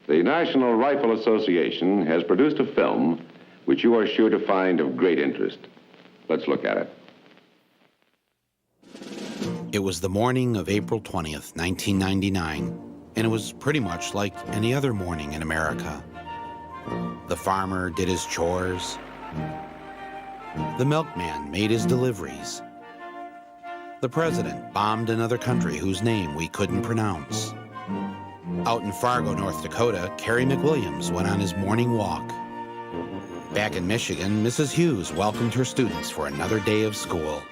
The National Rifle Association has produced a film which you are sure to find of great interest. Let's look at it. It was the morning of April 20th, 1999, and it was pretty much like any other morning in America. The farmer did his chores. The milkman made his deliveries. The president bombed another country whose name we couldn't pronounce. Out in Fargo, North Dakota, Carrie McWilliams went on his morning walk. Back in Michigan, Mrs. Hughes welcomed her students for another day of school.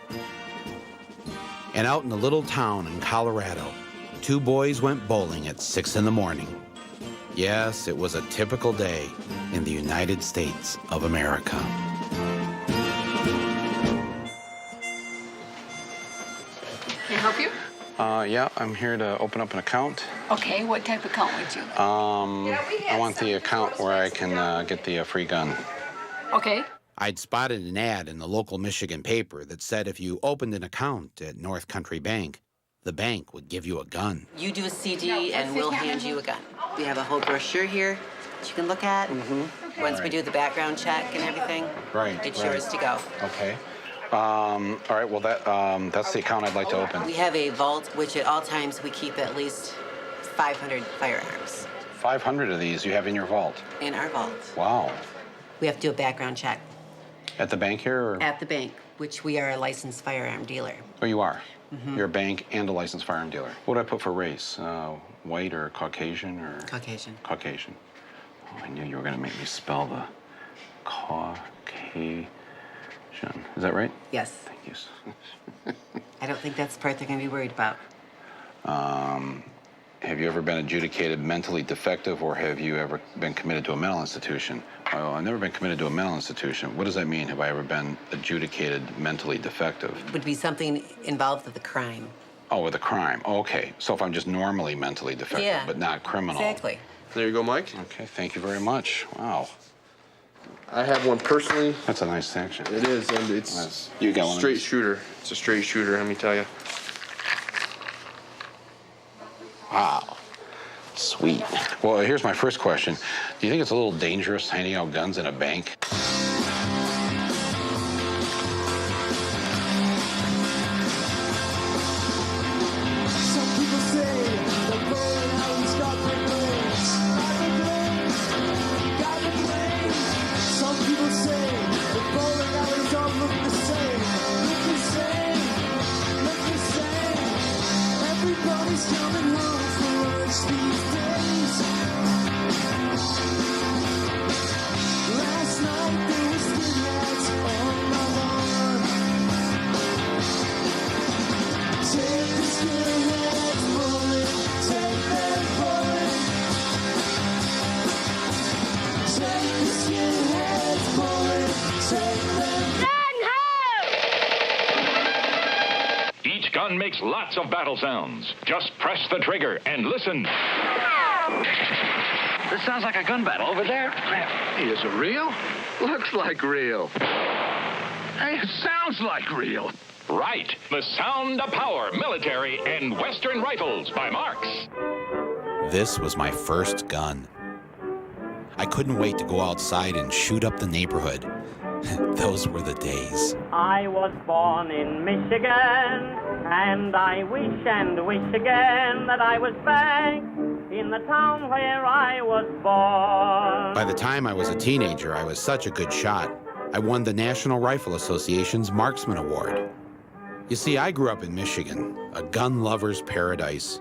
And out in the little town in Colorado, two boys went bowling at 6 in the morning. Yes, it was a typical day in the United States of America. Can I help you? Yeah, I'm here to open up an account. Okay, what type of account would you like? I want the account where I can get the free gun. Okay. I'd spotted an ad in the local Michigan paper that said if you opened an account at North Country Bank, the bank would give you a gun. You do a CD and we'll hand you a gun. We have a whole brochure here that you can look at. Okay. Once we do the background check and everything, it's yours to go. Okay. All right, well, that's the account I'd like to open. We have a vault, which at all times we keep at least 500 firearms. 500 of these you have in your vault? In our vault. Wow. We have to do a background check. At the bank here? Or? At the bank, which we are a licensed firearm dealer. Oh, you are? You're a bank and a licensed firearm dealer. What do I put for race? White or Caucasian or? Caucasian. Caucasian. Oh, I knew you were going to make me spell the Caucasian. Is that right? Yes. Thank you. I don't think that's the part they're going to be worried about. Have you ever been adjudicated mentally defective, or have you ever been committed to a mental institution? Oh, I've never been committed to a mental institution. What does that mean? Have I ever been adjudicated mentally defective? Would be something involved with a crime. Oh, with a crime. Oh, okay. So if I'm just normally mentally defective, but not criminal. Exactly. There you go, Mike. Okay, thank you very much. Wow. I have one personally. That's a nice section. It is, and it's you got one straight shooter. It's a straight shooter, let me tell you. Wow. Sweet. Well, here's my first question. Do you think it's a little dangerous handing out guns in a bank? Makes lots of battle sounds. Just press the trigger and listen. This sounds like a gun battle over there. Is it real? Looks like real. Hey, it sounds like real. Right. The Sound of Power, Military and Western Rifles by Marks. This was my first gun. I couldn't wait to go outside and shoot up the neighborhood. Those were the days. I was born in Michigan, and I wish and wish again that I was back in the town where I was born. By the time I was a teenager, I was such a good shot, I won the National Rifle Association's Marksman Award. You see, I grew up in Michigan, a gun lover's paradise.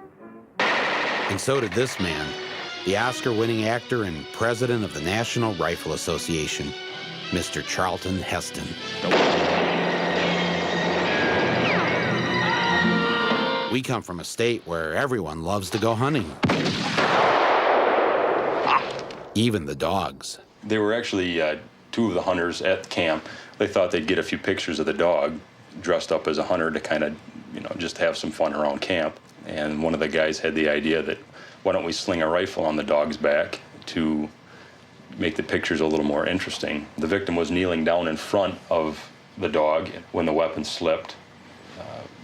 And so did this man, the Oscar-winning actor and president of the National Rifle Association, Mr. Charlton Heston. We come from a state where everyone loves to go hunting. Even the dogs. There were actually two of the hunters at the camp. They thought they'd get a few pictures of the dog dressed up as a hunter to kind of, just have some fun around camp. And one of the guys had the idea that, why don't we sling a rifle on the dog's back to make the pictures a little more interesting. The victim was kneeling down in front of the dog when the weapon slipped.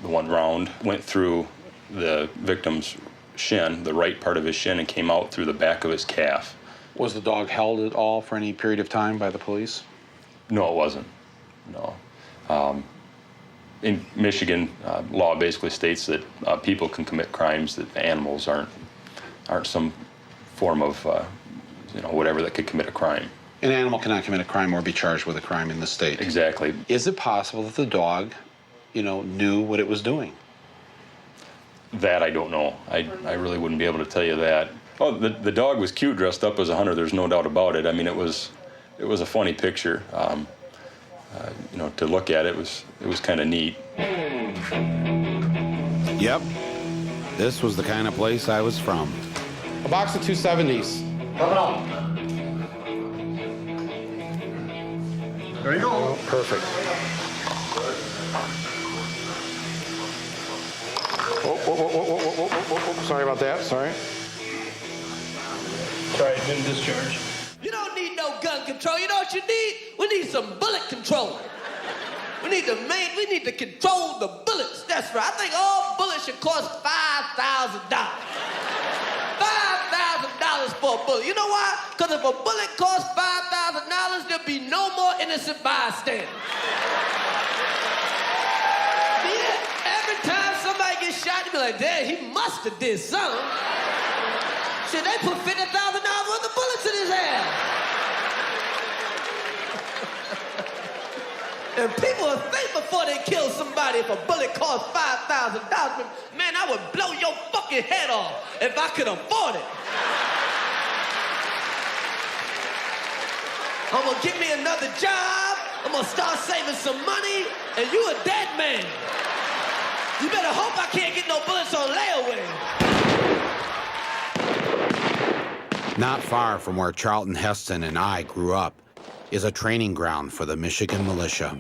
The one round went through the victim's shin, the right part of his shin, and came out through the back of his calf. Was the dog held at all for any period of time by the police? No, it wasn't. No. In Michigan, law basically states that people can commit crimes, that animals aren't some form of, whatever that could commit a crime. An animal cannot commit a crime or be charged with a crime in the state. Exactly. Is it possible that the dog, knew what it was doing? That I don't know. I really wouldn't be able to tell you that. Oh, the dog was cute dressed up as a hunter. There's no doubt about it. I mean, it was a funny picture. To look at it was kind of neat. Yep. This was the kind of place I was from. A box of 270s. There you go. Perfect. Whoa. Sorry about that. Sorry. Sorry, didn't discharge. You don't need no gun control. You know what you need? We need some bullet control. We need to control the bullets. That's right. I think all bullets should cost $5,000. $5,000 for a bullet. You know why? Because if a bullet costs $5,000, there'll be no more innocent bystanders. Yeah, every time somebody gets shot, they'll be like, "Dad, he must have did something." Shit, they put $50,000 worth of bullets in his head. And people will think before they kill somebody if a bullet costs $5,000. Man, I would blow your fucking head off if I could afford it. I'm gonna get me another job, I'm gonna start saving some money, and you a dead man. You better hope I can't get no bullets on layaway. Not far from where Charlton Heston and I grew up is a training ground for the Michigan militia.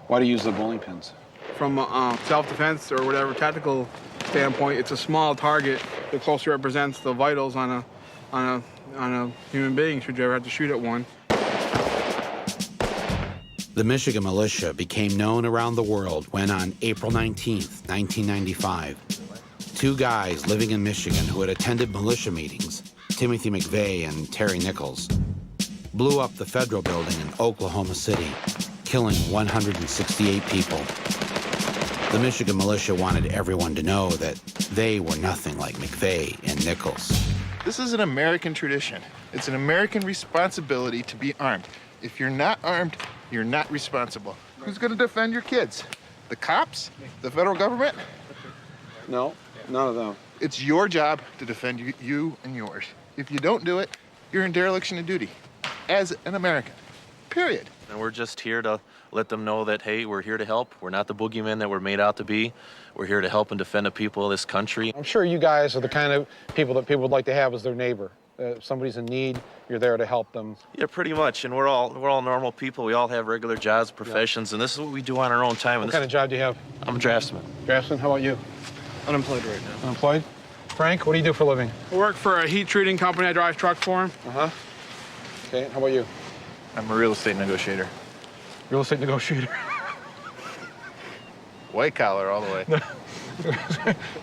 Why do you use the bowling pins? From self-defense or whatever tactical standpoint, it's a small target that closely represents the vitals on a human being should you ever have to shoot at one. The Michigan militia became known around the world when on April 19th, 1995, two guys living in Michigan who had attended militia meetings, Timothy McVeigh and Terry Nichols, blew up the federal building in Oklahoma City, killing 168 people. The Michigan militia wanted everyone to know that they were nothing like McVeigh and Nichols. This is an American tradition. It's an American responsibility to be armed. If you're not armed, you're not responsible. Who's going to defend your kids? The cops? The federal government? No, none of them. It's your job to defend you and yours. If you don't do it, you're in dereliction of duty as an American, period. And we're just here to let them know that, hey, we're here to help. We're not the boogeymen that we're made out to be. We're here to help and defend the people of this country. I'm sure you guys are the kind of people that people would like to have as their neighbor. If somebody's in need, you're there to help them. Yeah, pretty much. And we're all normal people. We all have regular jobs, professions, and this is what we do on our own time. What kind of job do you have? I'm a draftsman. Draftsman, how about you? Unemployed right now. Unemployed? Frank, what do you do for a living? I work for a heat treating company. I drive truck for them. Uh-huh. Okay, how about you? I'm a real estate negotiator. Real estate negotiator? White collar all the way.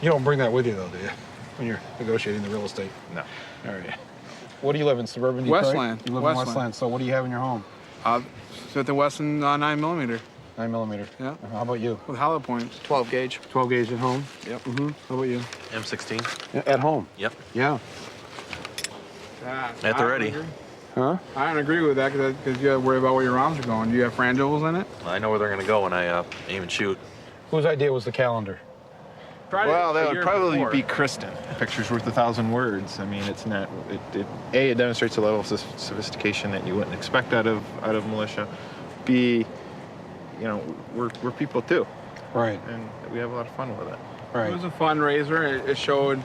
You don't bring that with you, though, do you? When you're negotiating the real estate? No. All right. What do you live in, suburban Detroit? Westland. You live in Westland. So what do you have in your home? Smith & Wesson 9mm. 9mm. Yeah. How about you? With hollow points. 12 gauge. 12 gauge at home? Yep. Mm-hmm. How about you? M16. Yeah, at home? Yep. Yeah. At the ready. Huh? I don't agree with that because you worry about where your rounds are going. Do you have frangibles in it? I know where they're going to go when I aim and shoot. Whose idea was the calendar? Well, that would probably be Kristen. Picture's worth 1,000 words. I mean, it's not. It demonstrates a level of sophistication that you wouldn't expect out of militia. B, we're people too. Right. And we have a lot of fun with it. Right. It was a fundraiser. It showed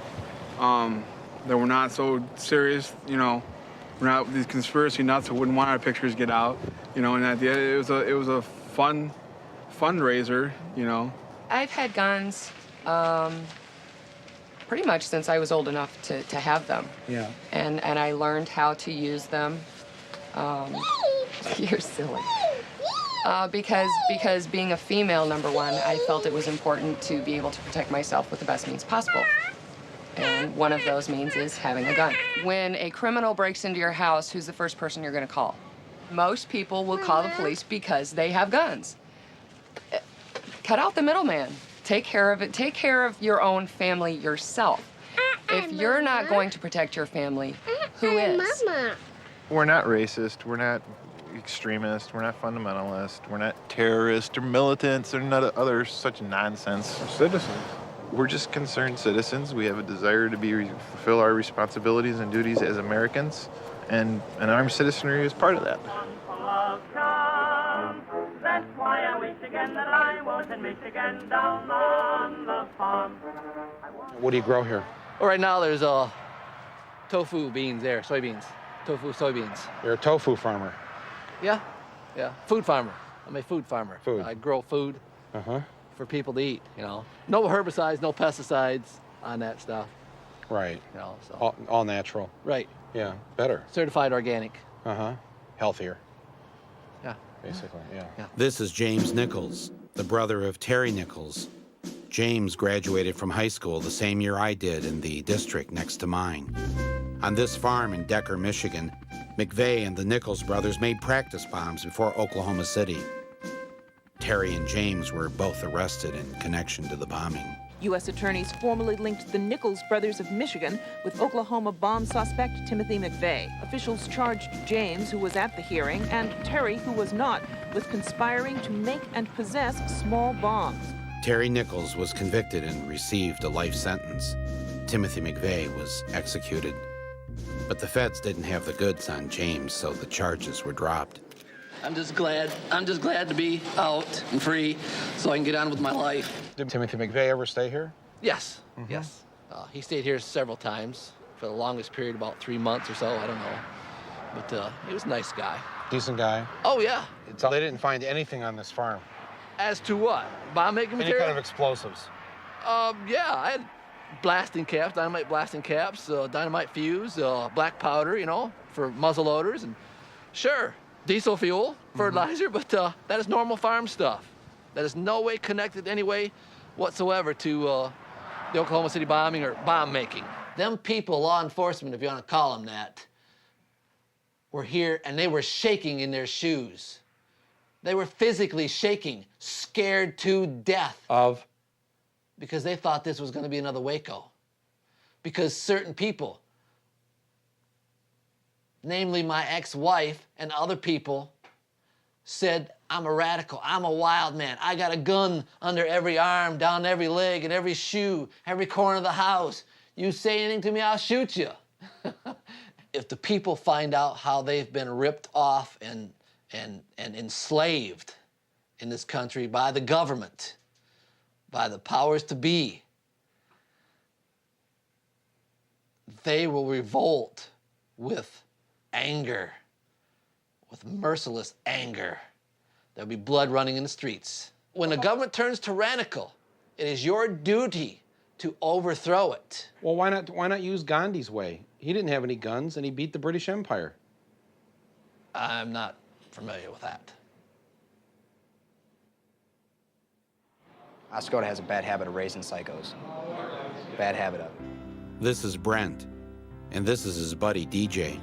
that we're not so serious. We're not these conspiracy nuts who wouldn't want our pictures get out. And at the end, it was a fun fundraiser. I've had guns. Pretty much since I was old enough to have them. Yeah. And I learned how to use them. You're silly. Because being a female, number one, I felt it was important to be able to protect myself with the best means possible. And one of those means is having a gun. When a criminal breaks into your house, who's the first person you're going to call? Most people will call the police because they have guns. Cut out the middleman. Take care of it. Take care of your own family yourself. If you're not going to protect your family, who is? We're not racist. We're not extremists. We're not fundamentalists. We're not terrorists or militants or none of other such nonsense. We're citizens. We're just concerned citizens. We have a desire to fulfill our responsibilities and duties as Americans, and an armed citizenry is part of that. That's why I wish again that I was in Michigan down on the farm. What do you grow here? Well, right now there's tofu beans there, soybeans. Tofu, soybeans. You're a tofu farmer. Yeah, food farmer. I'm a food farmer. Food. I grow food for people to eat, you know. No herbicides, no pesticides on that stuff. Right. You know, so. All natural. Right. Yeah, better. Certified organic. Healthier. Yeah. Basically, yeah. This is James Nichols, the brother of Terry Nichols. James graduated from high school the same year I did in the district next to mine. On this farm in Decker, Michigan, McVeigh and the Nichols brothers made practice bombs before Oklahoma City. Terry and James were both arrested in connection to the bombing. U.S. attorneys formally linked the Nichols brothers of Michigan with Oklahoma bomb suspect Timothy McVeigh. Officials charged James, who was at the hearing, and Terry, who was not, with conspiring to make and possess small bombs. Terry Nichols was convicted and received a life sentence. Timothy McVeigh was executed. But the feds didn't have the goods on James, so the charges were dropped. I'm just glad to be out and free so I can get on with my life. Did Timothy McVeigh ever stay here? Yes, yes. He stayed here several times for the longest period, about 3 months or so, I don't know. But he was a nice guy. Decent guy? Oh, yeah. So they didn't find anything on this farm? As to what? Bomb-making material? Any kind of explosives? Yeah, I had blasting caps, dynamite blasting caps, dynamite fuse, black powder, you know, for muzzle loaders, and sure, diesel fuel, fertilizer, but that is normal farm stuff. That is no way connected any way whatsoever to the Oklahoma City bombing or bomb making. Them people, law enforcement, if you want to call them that, were here and they were shaking in their shoes. They were physically shaking, scared to death. Of? Because they thought this was going to be another Waco. Because certain people, namely my ex-wife and other people, said, I'm a radical, I'm a wild man, I got a gun under every arm, down every leg, and every shoe, every corner of the house. You say anything to me, I'll shoot you. If the people find out how they've been ripped off and enslaved in this country by the government, by the powers to be, they will revolt with anger, with merciless anger. There'll be blood running in the streets. When the government turns tyrannical, it is your duty to overthrow it. Well, why not use Gandhi's way? He didn't have any guns, and he beat the British Empire. I'm not familiar with that. Oscoda has a bad habit of raising psychos. Bad habit of it. This is Brent, and this is his buddy, DJ.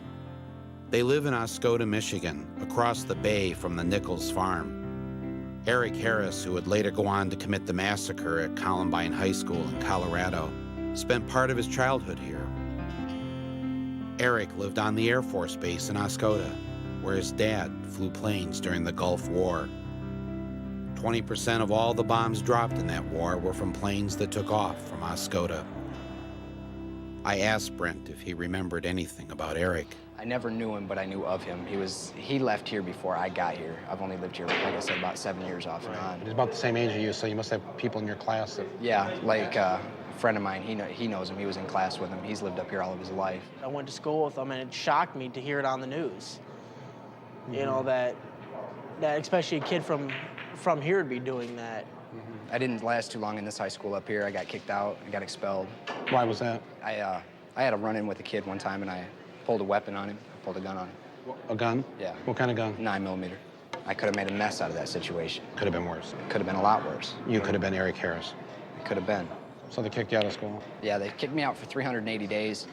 They live in Oscoda, Michigan, across the bay from the Nichols farm. Eric Harris, who would later go on to commit the massacre at Columbine High School in Colorado, spent part of his childhood here. Eric lived on the Air Force Base in Oscoda, where his dad flew planes during the Gulf War. 20% of all the bombs dropped in that war were from planes that took off from Oscoda. I asked Brent if he remembered anything about Eric. I never knew him, but I knew of him. He left here before I got here. I've only lived here, like I said, about 7 years off and on. He's about the same age as you, so you must have people in your class that... Yeah, like a friend of mine, he knows him. He was in class with him. He's lived up here all of his life. I went to school with him, and it shocked me to hear it on the news. You know, that especially a kid from here would be doing that. I didn't last too long in this high school up here. I got kicked out. I got expelled. Why was that? I had a run-in with a kid one time, and I pulled a weapon on him. I pulled a gun on him. A gun? Yeah. What kind of gun? 9mm. I could have made a mess out of that situation. Could have been worse. Could have been a lot worse. You could have been Eric Harris. It could have been. So they kicked you out of school? Yeah, they kicked me out for 380 days,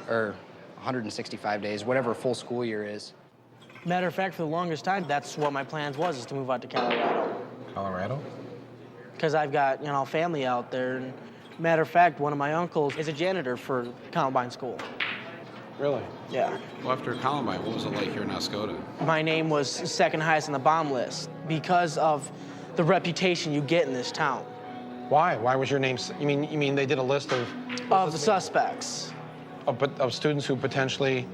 or 165 days, whatever a full school year is. Matter of fact, for the longest time, that's what my plans was, is to move out to Colorado. Colorado? Because I've got, you know, family out there. And matter of fact, one of my uncles is a janitor for Columbine School. Really? Yeah. Well, after Columbine, what was it like here in Oscoda? My name was second highest on the bomb list because of the reputation you get in this town. Why? Why was your name? You mean they did a list of the suspects? Of students who potentially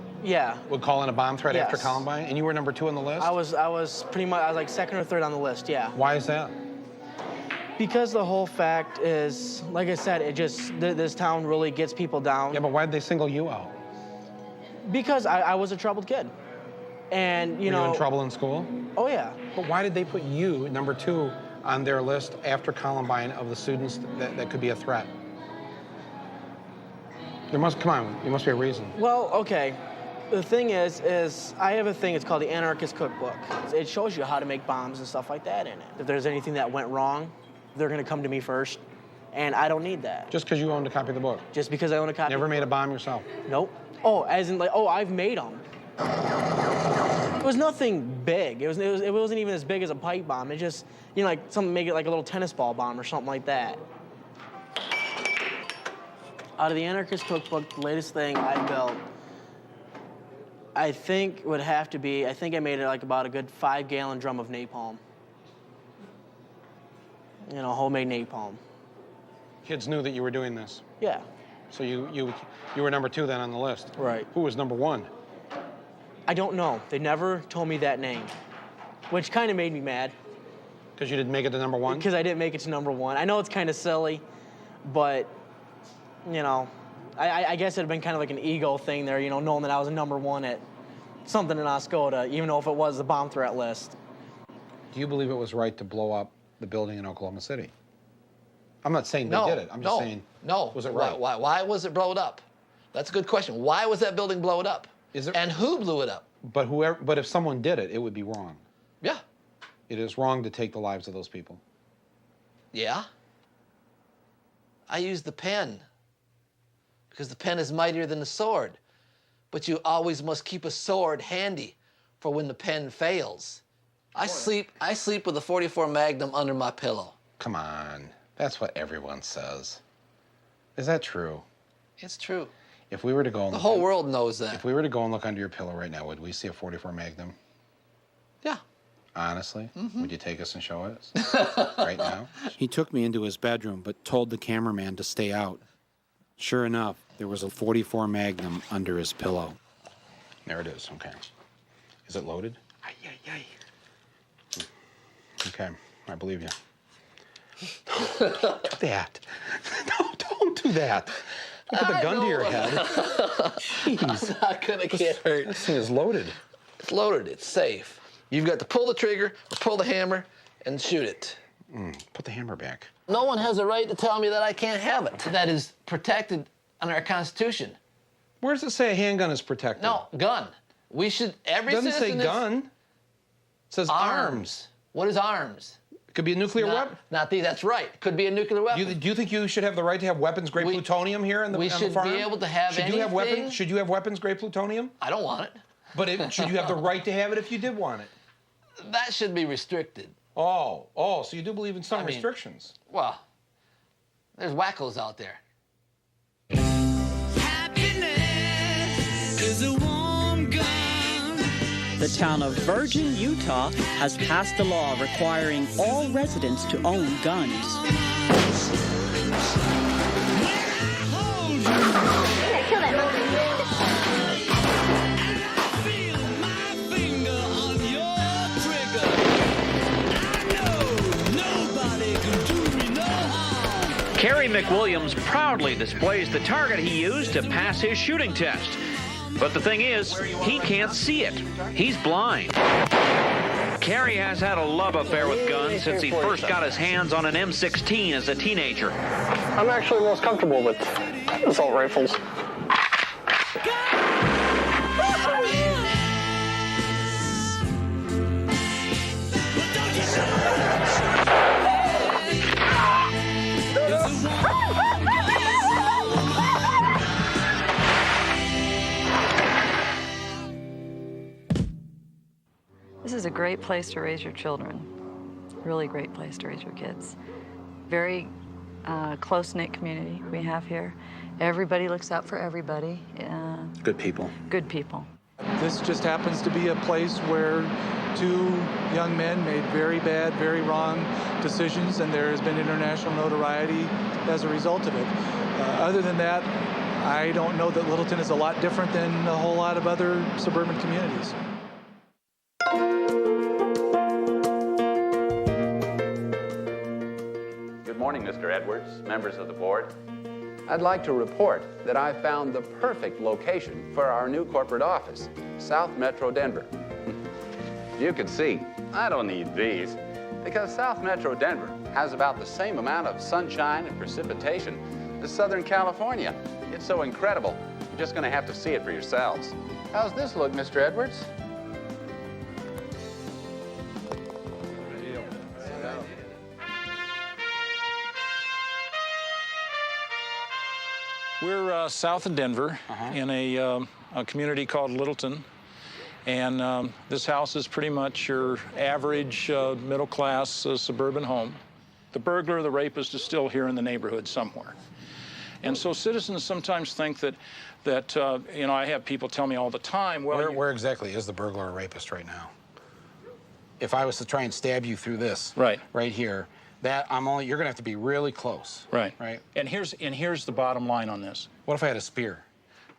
would call in a bomb threat after Columbine, and you were number 2 on the list? I was pretty much, I was like second or third on the list. Yeah. Why is that? Because the whole fact is, like I said, it just this town really gets people down. Yeah, but why did they single you out? Because I was a troubled kid, and you know. Were you in trouble in school? Oh yeah. But why did they put you number 2 on their list after Columbine of the students that could be a threat? There must be a reason. Well, okay. The thing is I have a thing, it's called the Anarchist Cookbook. It shows you how to make bombs and stuff like that in it. If there's anything that went wrong, they're gonna come to me first, and I don't need that. Just because you owned a copy of the book? Just because I own a copy. Never made a bomb yourself? Nope. Oh, as in like, oh, I've made them. It was nothing big. It wasn't even as big as a pipe bomb. It just, you know, like something, make it like a little tennis ball bomb or something like that. Out of the Anarchist Cookbook, the latest thing I built, I think would have to be, I think I made it like about a good 5-gallon drum of napalm. You know, homemade napalm. Kids knew that you were doing this? Yeah. So you were number 2 then on the list? Right. Who was number 1? I don't know. They never told me that name, which kind of made me mad. Because you didn't make it to number 1? Because I didn't make it to number 1. I know it's kind of silly, but, you know, I guess it'd have been kind of like an ego thing there, you know, knowing that I was number 1 at something in Oscoda, even though if it was the bomb threat list. Do you believe it was right to blow up the building in Oklahoma City? I'm not saying they did it. I'm just saying, was it right? Why was it blown up? That's a good question. Why was that building blown up? And who blew it up? But if someone did it, it would be wrong. Yeah. It is wrong to take the lives of those people. Yeah. I used the pen because the pen is mightier than the sword. But you always must keep a sword handy for when the pen fails. I sleep with a .44 Magnum under my pillow. Come on. That's what everyone says. Is that true? It's true. If we were to go and the whole world knows that. If we were to go and look under your pillow right now, would we see a .44 Magnum? Yeah. Honestly? Would you take us and show us right now? He took me into his bedroom, but told the cameraman to stay out. Sure enough, there was a .44 Magnum under his pillow. There it is, okay. Is it loaded? Okay, I believe you. Don't do that. No, don't do that. You put the gun to your head. Jeez. I'm not gonna get hurt. This thing is loaded. It's loaded, it's safe. You've got to pull the trigger or pull the hammer and shoot it. Put the hammer back. No one has a right to tell me that I can't have it. That is protected under our Constitution. Where does it say a handgun is protected? No, gun. We should, every citizen. It doesn't say gun. It says arms. What is arms? It could be a nuclear weapon. That's right. It could be a nuclear weapon. Do you think you should have the right to have weapons-grade plutonium here on the farm? We should be able to have anything. Should you have weapons-grade plutonium? I don't want it. But should you have the right to have it if you did want it? That should be restricted. Oh, so you do believe in some restrictions? Well, there's wackos out there. Happiness is a warm gun. The town of Virgin, Utah has passed a law requiring all residents to own guns. Kill that monkey. Kerry McWilliams proudly displays the target he used to pass his shooting test. But the thing is, he can't see it. He's blind. Kerry has had a love affair with guns since he first got his hands on an M16 as a teenager. I'm actually most comfortable with assault rifles. great place to raise your children. Really great place to raise your kids. Very close-knit community we have here. Everybody looks out for everybody. Good people. Good people. This just happens to be a place where two young men made very bad, very wrong decisions, and there has been international notoriety as a result of it. Other than that, I don't know that Littleton is a lot different than a whole lot of other suburban communities. Good morning, Mr. Edwards, members of the board. I'd like to report that I found the perfect location for our new corporate office, South Metro Denver. You can see, I don't need these, because South Metro Denver has about the same amount of sunshine and precipitation as Southern California. It's so incredible. You're just going to have to see it for yourselves. How's this look, Mr. Edwards? We're south of Denver in a community called Littleton. And this house is pretty much your average middle-class suburban home. The burglar, the rapist is still here in the neighborhood somewhere. And so citizens sometimes think that you know, I have people tell me all the time, well, where exactly is the burglar or rapist right now? If I was to try and stab you through this, right here, you're gonna have to be really close. Right. Right. And here's the bottom line on this. What if I had a spear?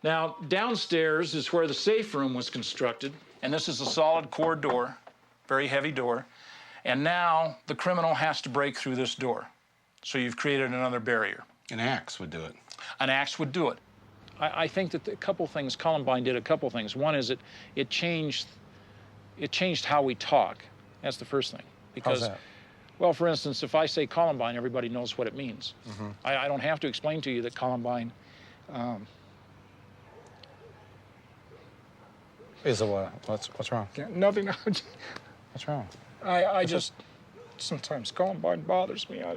Now, downstairs is where the safe room was constructed, and this is a solid core door, very heavy door. And now the criminal has to break through this door. So you've created another barrier. An axe would do it. An axe would do it. I think that a couple things, Columbine did a couple things. One is it changed how we talk. That's the first thing. Because, how's that? Well, for instance, if I say Columbine, everybody knows what it means. Mm-hmm. I don't have to explain to you that Columbine is a what? What's wrong? Yeah, nothing. What's wrong? I just sometimes Columbine bothers me. I'll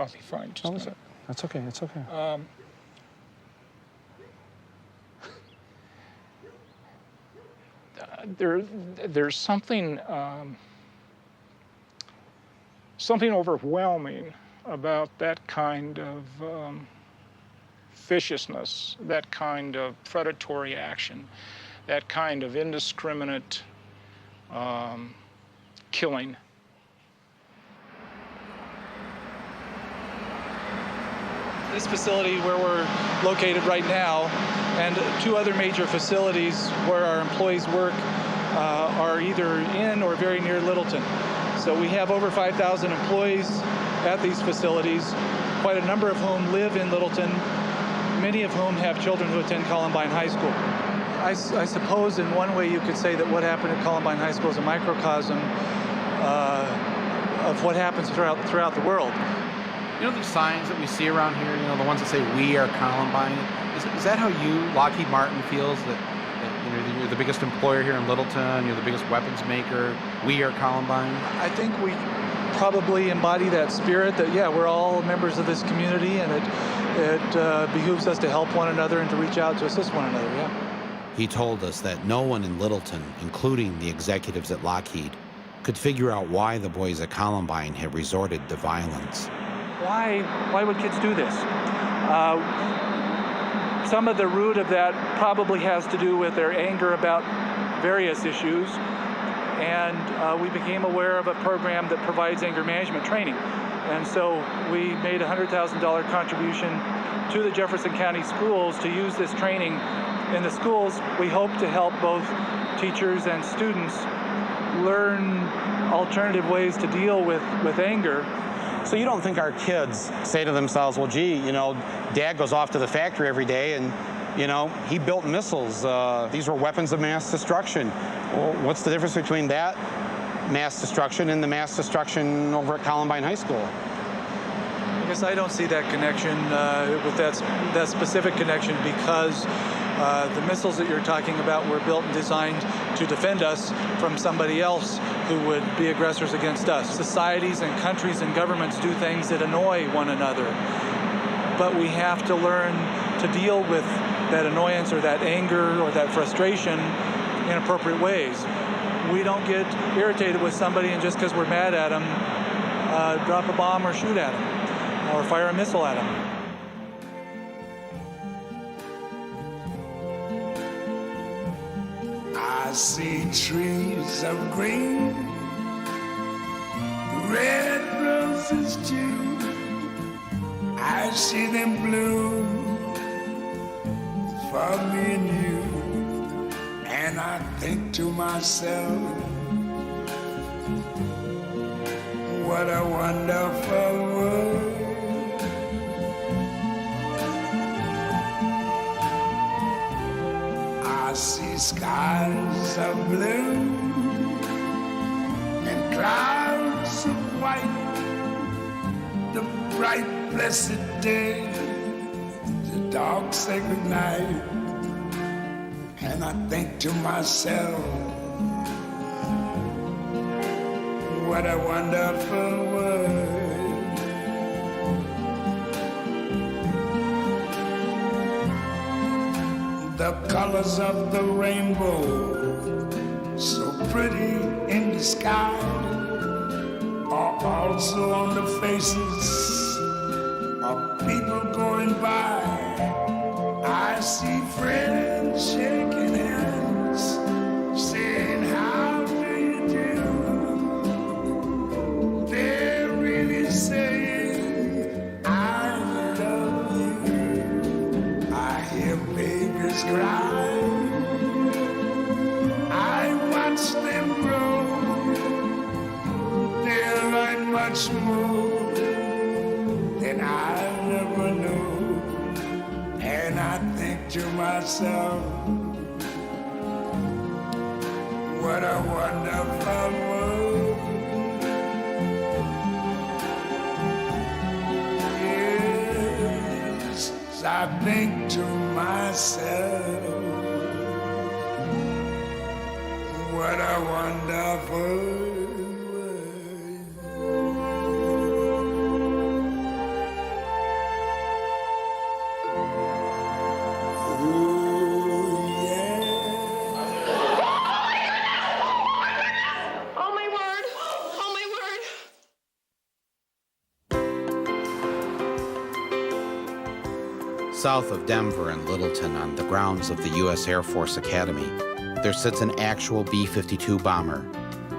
be fine. Just That's okay. It's okay. There's something overwhelming about that kind of viciousness, that kind of predatory action, that kind of indiscriminate killing. This facility where we're located right now and two other major facilities where our employees work are either in or very near Littleton. So we have over 5,000 employees at these facilities, quite a number of whom live in Littleton, many of whom have children who attend Columbine High School. I suppose in one way you could say that what happened at Columbine High School is a microcosm of what happens throughout the world. You know the signs that we see around here, you know, the ones that say, "We are Columbine"? Is that how you, Lockheed Martin, feels that you know, you're the biggest employer here in Littleton, you're the biggest weapons maker, we are Columbine? I think we probably embody that spirit that, yeah, we're all members of this community, and it behooves us to help one another and to reach out to assist one another, yeah. He told us that no one in Littleton, including the executives at Lockheed, could figure out why the boys at Columbine had resorted to violence. Why would kids do this? Some of the root of that probably has to do with their anger about various issues, and we became aware of a program that provides anger management training. And so we made a $100,000 contribution to the Jefferson County schools to use this training in the schools. We hope to help both teachers and students learn alternative ways to deal with anger. So you don't think our kids say to themselves, well, gee, you know, Dad goes off to the factory every day and, you know, he built missiles. These were weapons of mass destruction. Well, what's the difference between that mass destruction and the mass destruction over at Columbine High School? I guess I don't see that connection with that specific connection because the missiles that you're talking about were built and designed to defend us from somebody else who would be aggressors against us. Societies and countries and governments do things that annoy one another. But we have to learn to deal with that annoyance or that anger or that frustration in appropriate ways. we don't get irritated with somebody and just because we're mad at them, drop a bomb or shoot at them or fire a missile at them. I see trees of green, red roses too. I see them bloom for me and you, and I think to myself, what a wonderful world. I see skies of blue and clouds of white, the bright blessed day, the dark sacred night, and I think to myself, what a wonderful world. The colors of the rainbow, so pretty in the sky, are also on the faces of people going by. I see friends shaking hands, saying, how do you do? They're really saying, I love you. I hear babies cry, I watch them grow. They'll learn much more than I ever knew. And I think to myself, what a wonderful world. Yes, I think to myself, what a wonderful world. South of Denver and Littleton, on the grounds of the U.S. Air Force Academy, there sits an actual B-52 bomber.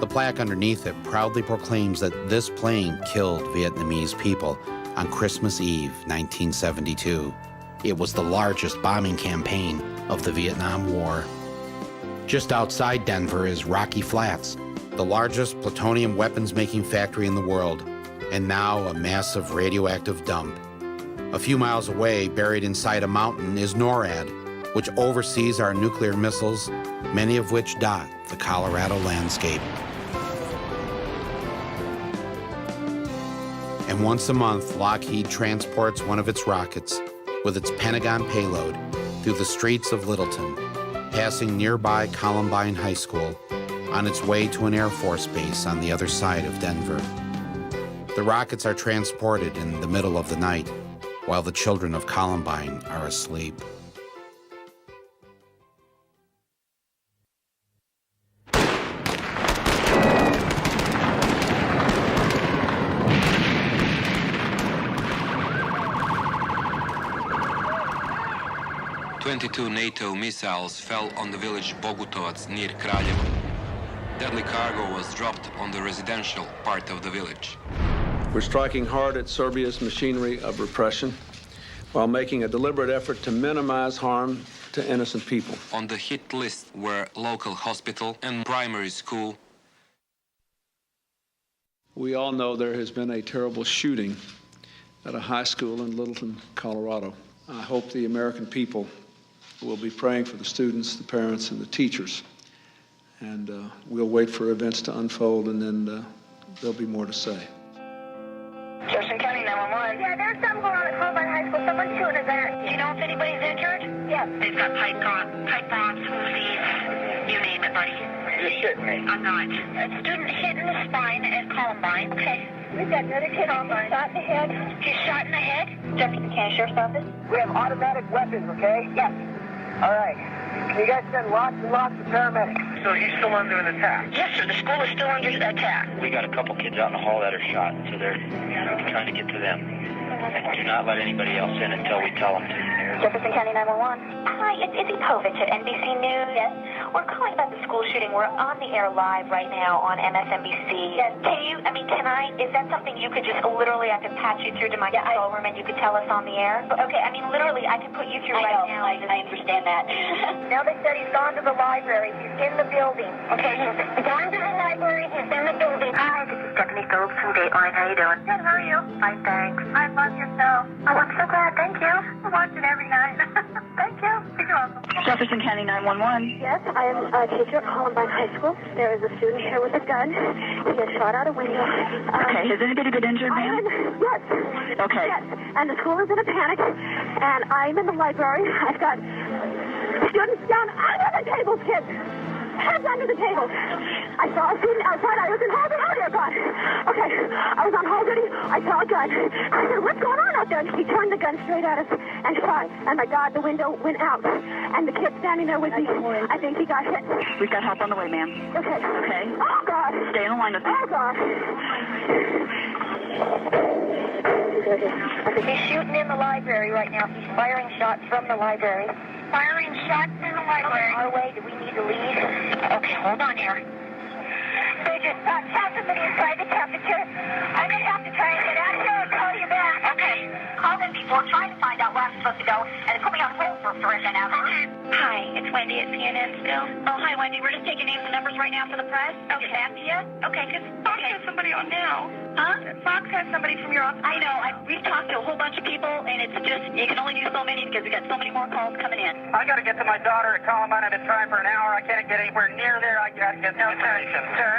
The plaque underneath it proudly proclaims that this plane killed Vietnamese people on Christmas Eve, 1972. It was the largest bombing campaign of the Vietnam War. Just outside Denver is Rocky Flats, the largest plutonium weapons-making factory in the world, and now a massive radioactive dump. A few miles away, buried inside a mountain, is NORAD, which oversees our nuclear missiles, many of which dot the Colorado landscape. And once a month, Lockheed transports one of its rockets with its Pentagon payload through the streets of Littleton, passing nearby Columbine High School on its way to an Air Force base on the other side of Denver. The rockets are transported in the middle of the night, while the children of Columbine are asleep. .22 NATO missiles fell on the village Bogutovac near Kraljevo. Deadly cargo was dropped on the residential part of the village. We're striking hard at Serbia's machinery of repression while making a deliberate effort to minimize harm to innocent people. On the hit list were local hospital and primary school. We all know there has been a terrible shooting at a high school in Littleton, Colorado. I hope the American people will be praying for the students, the parents, and the teachers. And we'll wait for events to unfold, and then there'll be more to say. Jefferson County 911. Yeah, there's something going on at Columbine High School. Someone's shooting at that. Do you know if anybody's injured? Yes. They've got pipe bombs, Uzis, you name it, buddy. You're shitting me. I'm not. A student hit in the spine at Columbine. Okay. We've got another kid shot in the head. He's shot in the head? Jefferson County Sheriff's Office. We have automatic weapons, okay? Yes. All right. You guys send lots and lots of paramedics. So he's still under an attack? Yes, sir. The school is still under attack. We got a couple kids out in the hall that are shot, so they're trying to get to them. And do not let anybody else in until we tell them to. Jefferson County 911. Hi, it's Izzy Povich at NBC News. Yes. We're calling about the school shooting. We're on the air live right now on MSNBC. Yes. Can I, is that something you could just literally, I could patch you through to my control room and you could tell us on the air? Okay, literally, I can put you through right now. I understand that. Now they said he's gone to the library. He's in the building. Okay, he's gone to the library. He's in the building. Hi, this is Stephanie Phillips from Dateline. How you doing? Good, how are you? Fine, thanks. I love your show. Oh, I'm so glad. Thank you. I watch it every night. Thank you. You're welcome. Jefferson County 911. Yes, I am a teacher at Columbine High School. There is a student here with a gun. He has shot out a window. Okay, has anybody been injured, ma'am? Yes. Okay. Yes, and the school is in a panic, and I'm in the library. I've got students down under the tables, kids. Heads under the table. I saw a student outside. I was in hall duty. Oh, dear God. Okay, I was on hall duty. I saw a gun. I said, what's going on out there? And he turned the gun straight at us and shot. And my God, the window went out. And the kid standing there with me, I think he got hit. We've got help on the way, ma'am. Okay. Okay. Oh, God. Stay in the line with me. Oh, God. He's shooting in the library right now. He's firing shots from the library. Firing shots in the library. Our way, do we need to leave? Okay, hold on here. They just shot somebody inside the cafeteria. I'm going to have to try and get out here and call you back. Okay. Call them before trying to find out where I'm supposed to go and put me on hold for an hour. Hi, it's Wendy at CNN still. Oh, hi, Wendy. We're just taking names and numbers right now for the press. Okay. Get back to you? Okay, because Fox has somebody on now. Huh? Fox has somebody from your office. I know. We've talked to a whole bunch of people, and it's just, you can only do so many because we got so many more calls coming in. I got to get to my daughter at Columbine. I've been trying for an hour. I can't get anywhere near there. I got to get the information. Sir?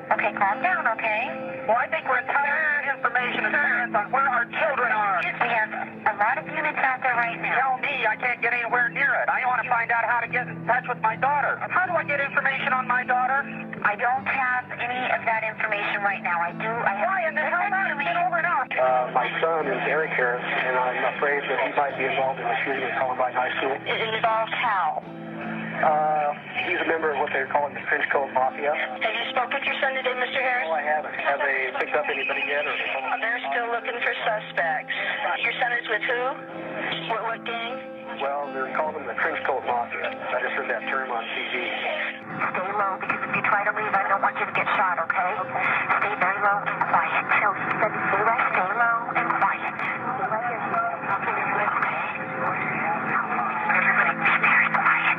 Okay, calm down, okay? Well, I think we're entitled to information as parents on where our children are. We have a lot of units out there right now. Tell me, I can't get anywhere near it. I want to find out how to get in touch with my daughter. How do I get information on my daughter? I don't have any of that information right now. I do. Why in the hell not? It's been over now. My son is Eric Harris, and I'm afraid that he might be involved in the shooting at Columbine High School. It involves how? He's a member of what they're calling the Trench Coat Mafia. Have you spoke with your son today, Mr. Harris? No, I haven't. Have they picked up anybody yet? Or they're still looking for suspects. Your son is with who? What gang? Well, they're calling them the Trench Coat Mafia. I just heard that term on TV. Stay low, because if you try to leave, I don't want you to get shot, okay? Stay very low and quiet. Tell he said to stay right, stay low and quiet. Everybody be very quiet.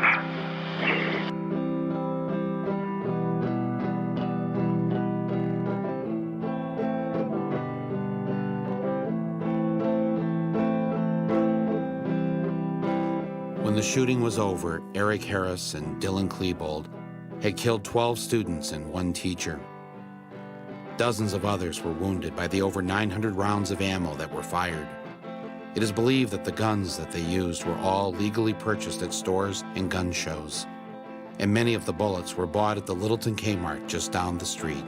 When the shooting was over, Eric Harris and Dylan Klebold had killed 12 students and 1 teacher. Dozens of others were wounded by the over 900 rounds of ammo that were fired. It is believed that the guns that they used were all legally purchased at stores and gun shows, and many of the bullets were bought at the Littleton Kmart just down the street.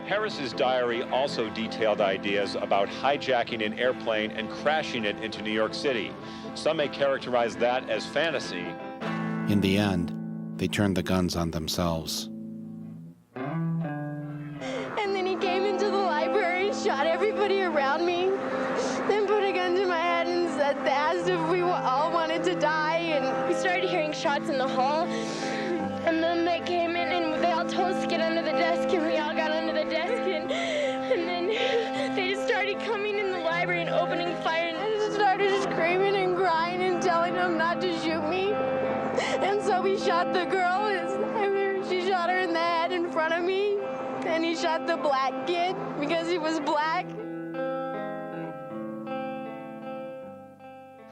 Harris's diary also detailed ideas about hijacking an airplane and crashing it into New York City. Some may characterize that as fantasy. In the end, they turned the guns on themselves. And then he came into the library, shot everybody around me, then put a gun to my head and asked if we all wanted to die. And we started hearing shots in the hall, and then they came in and they all told us to get under the desk, and we all got under the desk, and then they just started coming in the library and opening fire, and I just started screaming and crying and telling them not to shoot me. And so we shot the girl. She shot her in the head in front of me, and he shot the black kid because he was black.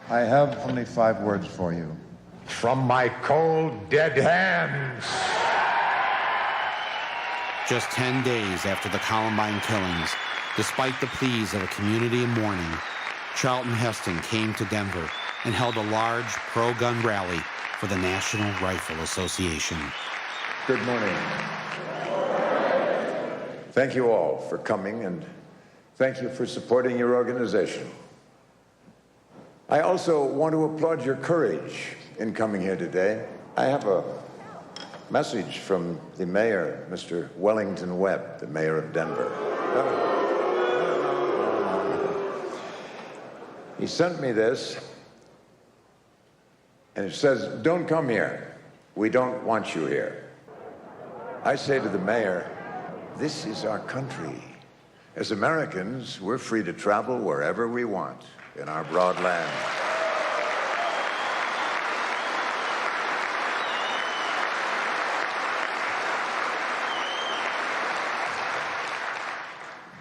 I have only 5 words for you. From my cold, dead hands. Just 10 days after the Columbine killings, despite the pleas of a community in mourning, Charlton Heston came to Denver and held a large pro-gun rally for the National Rifle Association. Good morning. Thank you all for coming, and thank you for supporting your organization. I also want to applaud your courage in coming here today. I have a message from the mayor, Mr. Wellington Webb, the mayor of Denver. He sent me this, and it says, "Don't come here. We don't want you here." I say to the mayor, this is our country. As Americans, we're free to travel wherever we want in our broad land.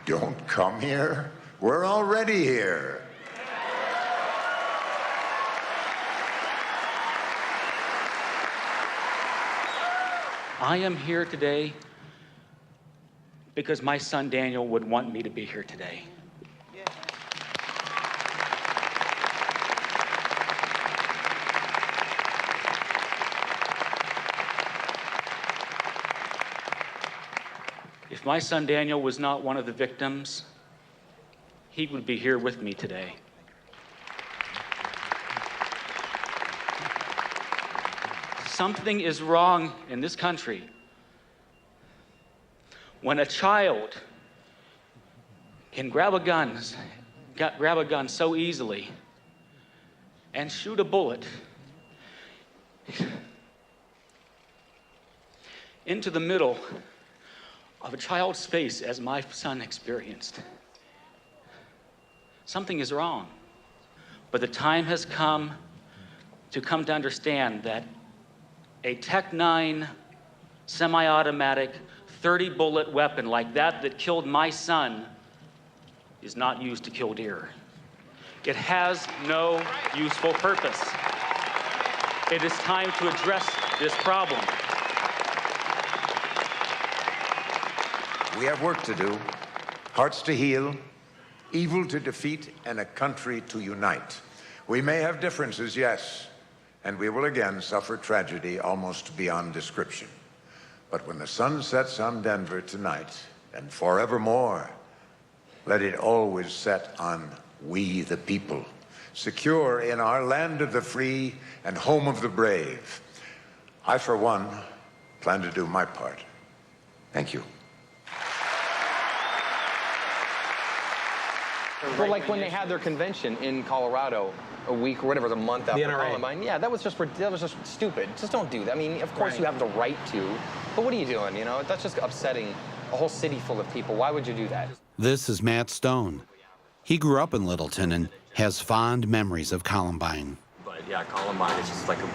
Don't come here. We're already here. I am here today because my son Daniel would want me to be here today. If my son Daniel was not one of the victims, he would be here with me today. Something is wrong in this country when a child can grab a gun so easily and shoot a bullet into the middle of a child's face, as my son experienced. Something is wrong. But the time has come to understand that a Tech-9 semi-automatic 30-bullet weapon like that killed my son is not used to kill deer. It has no useful purpose. It is time to address this problem. We have work to do, hearts to heal, evil to defeat, and a country to unite. We may have differences, yes, and we will again suffer tragedy almost beyond description. But when the sun sets on Denver tonight and forevermore, let it always set on we the people, secure in our land of the free and home of the brave. I, for one, plan to do my part. Thank you. Well, like when they had their convention in Colorado a week or whatever, a month after Columbine, yeah, that was just stupid. Just don't do that. I mean, of course you have the right to, but what are you doing, you know? That's just upsetting a whole city full of people. Why would you do that? This is Matt Stone. He grew up in Littleton and has fond memories of Columbine. But yeah, Columbine is just like a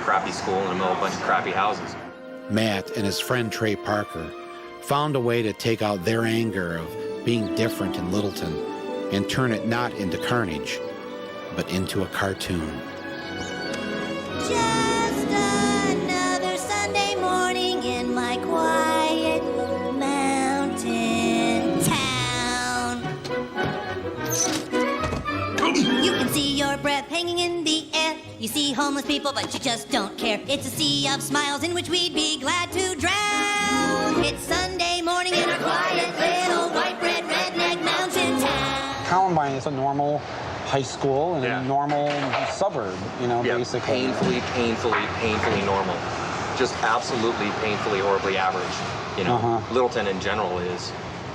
crappy school in the middle of a bunch of crappy houses. Matt and his friend Trey Parker found a way to take out their anger of being different in Littleton and turn it not into carnage, but into a cartoon. Just another Sunday morning in my quiet mountain town. You can see your breath hanging in the air. You see homeless people, but you just don't care. It's a sea of smiles in which we'd be glad to drown. It's Sunday morning in our quiet little white bread redneck mountain town. Columbine is a normal high school in a normal suburb, basically. Painfully normal. Just absolutely painfully, horribly average. Littleton in general is.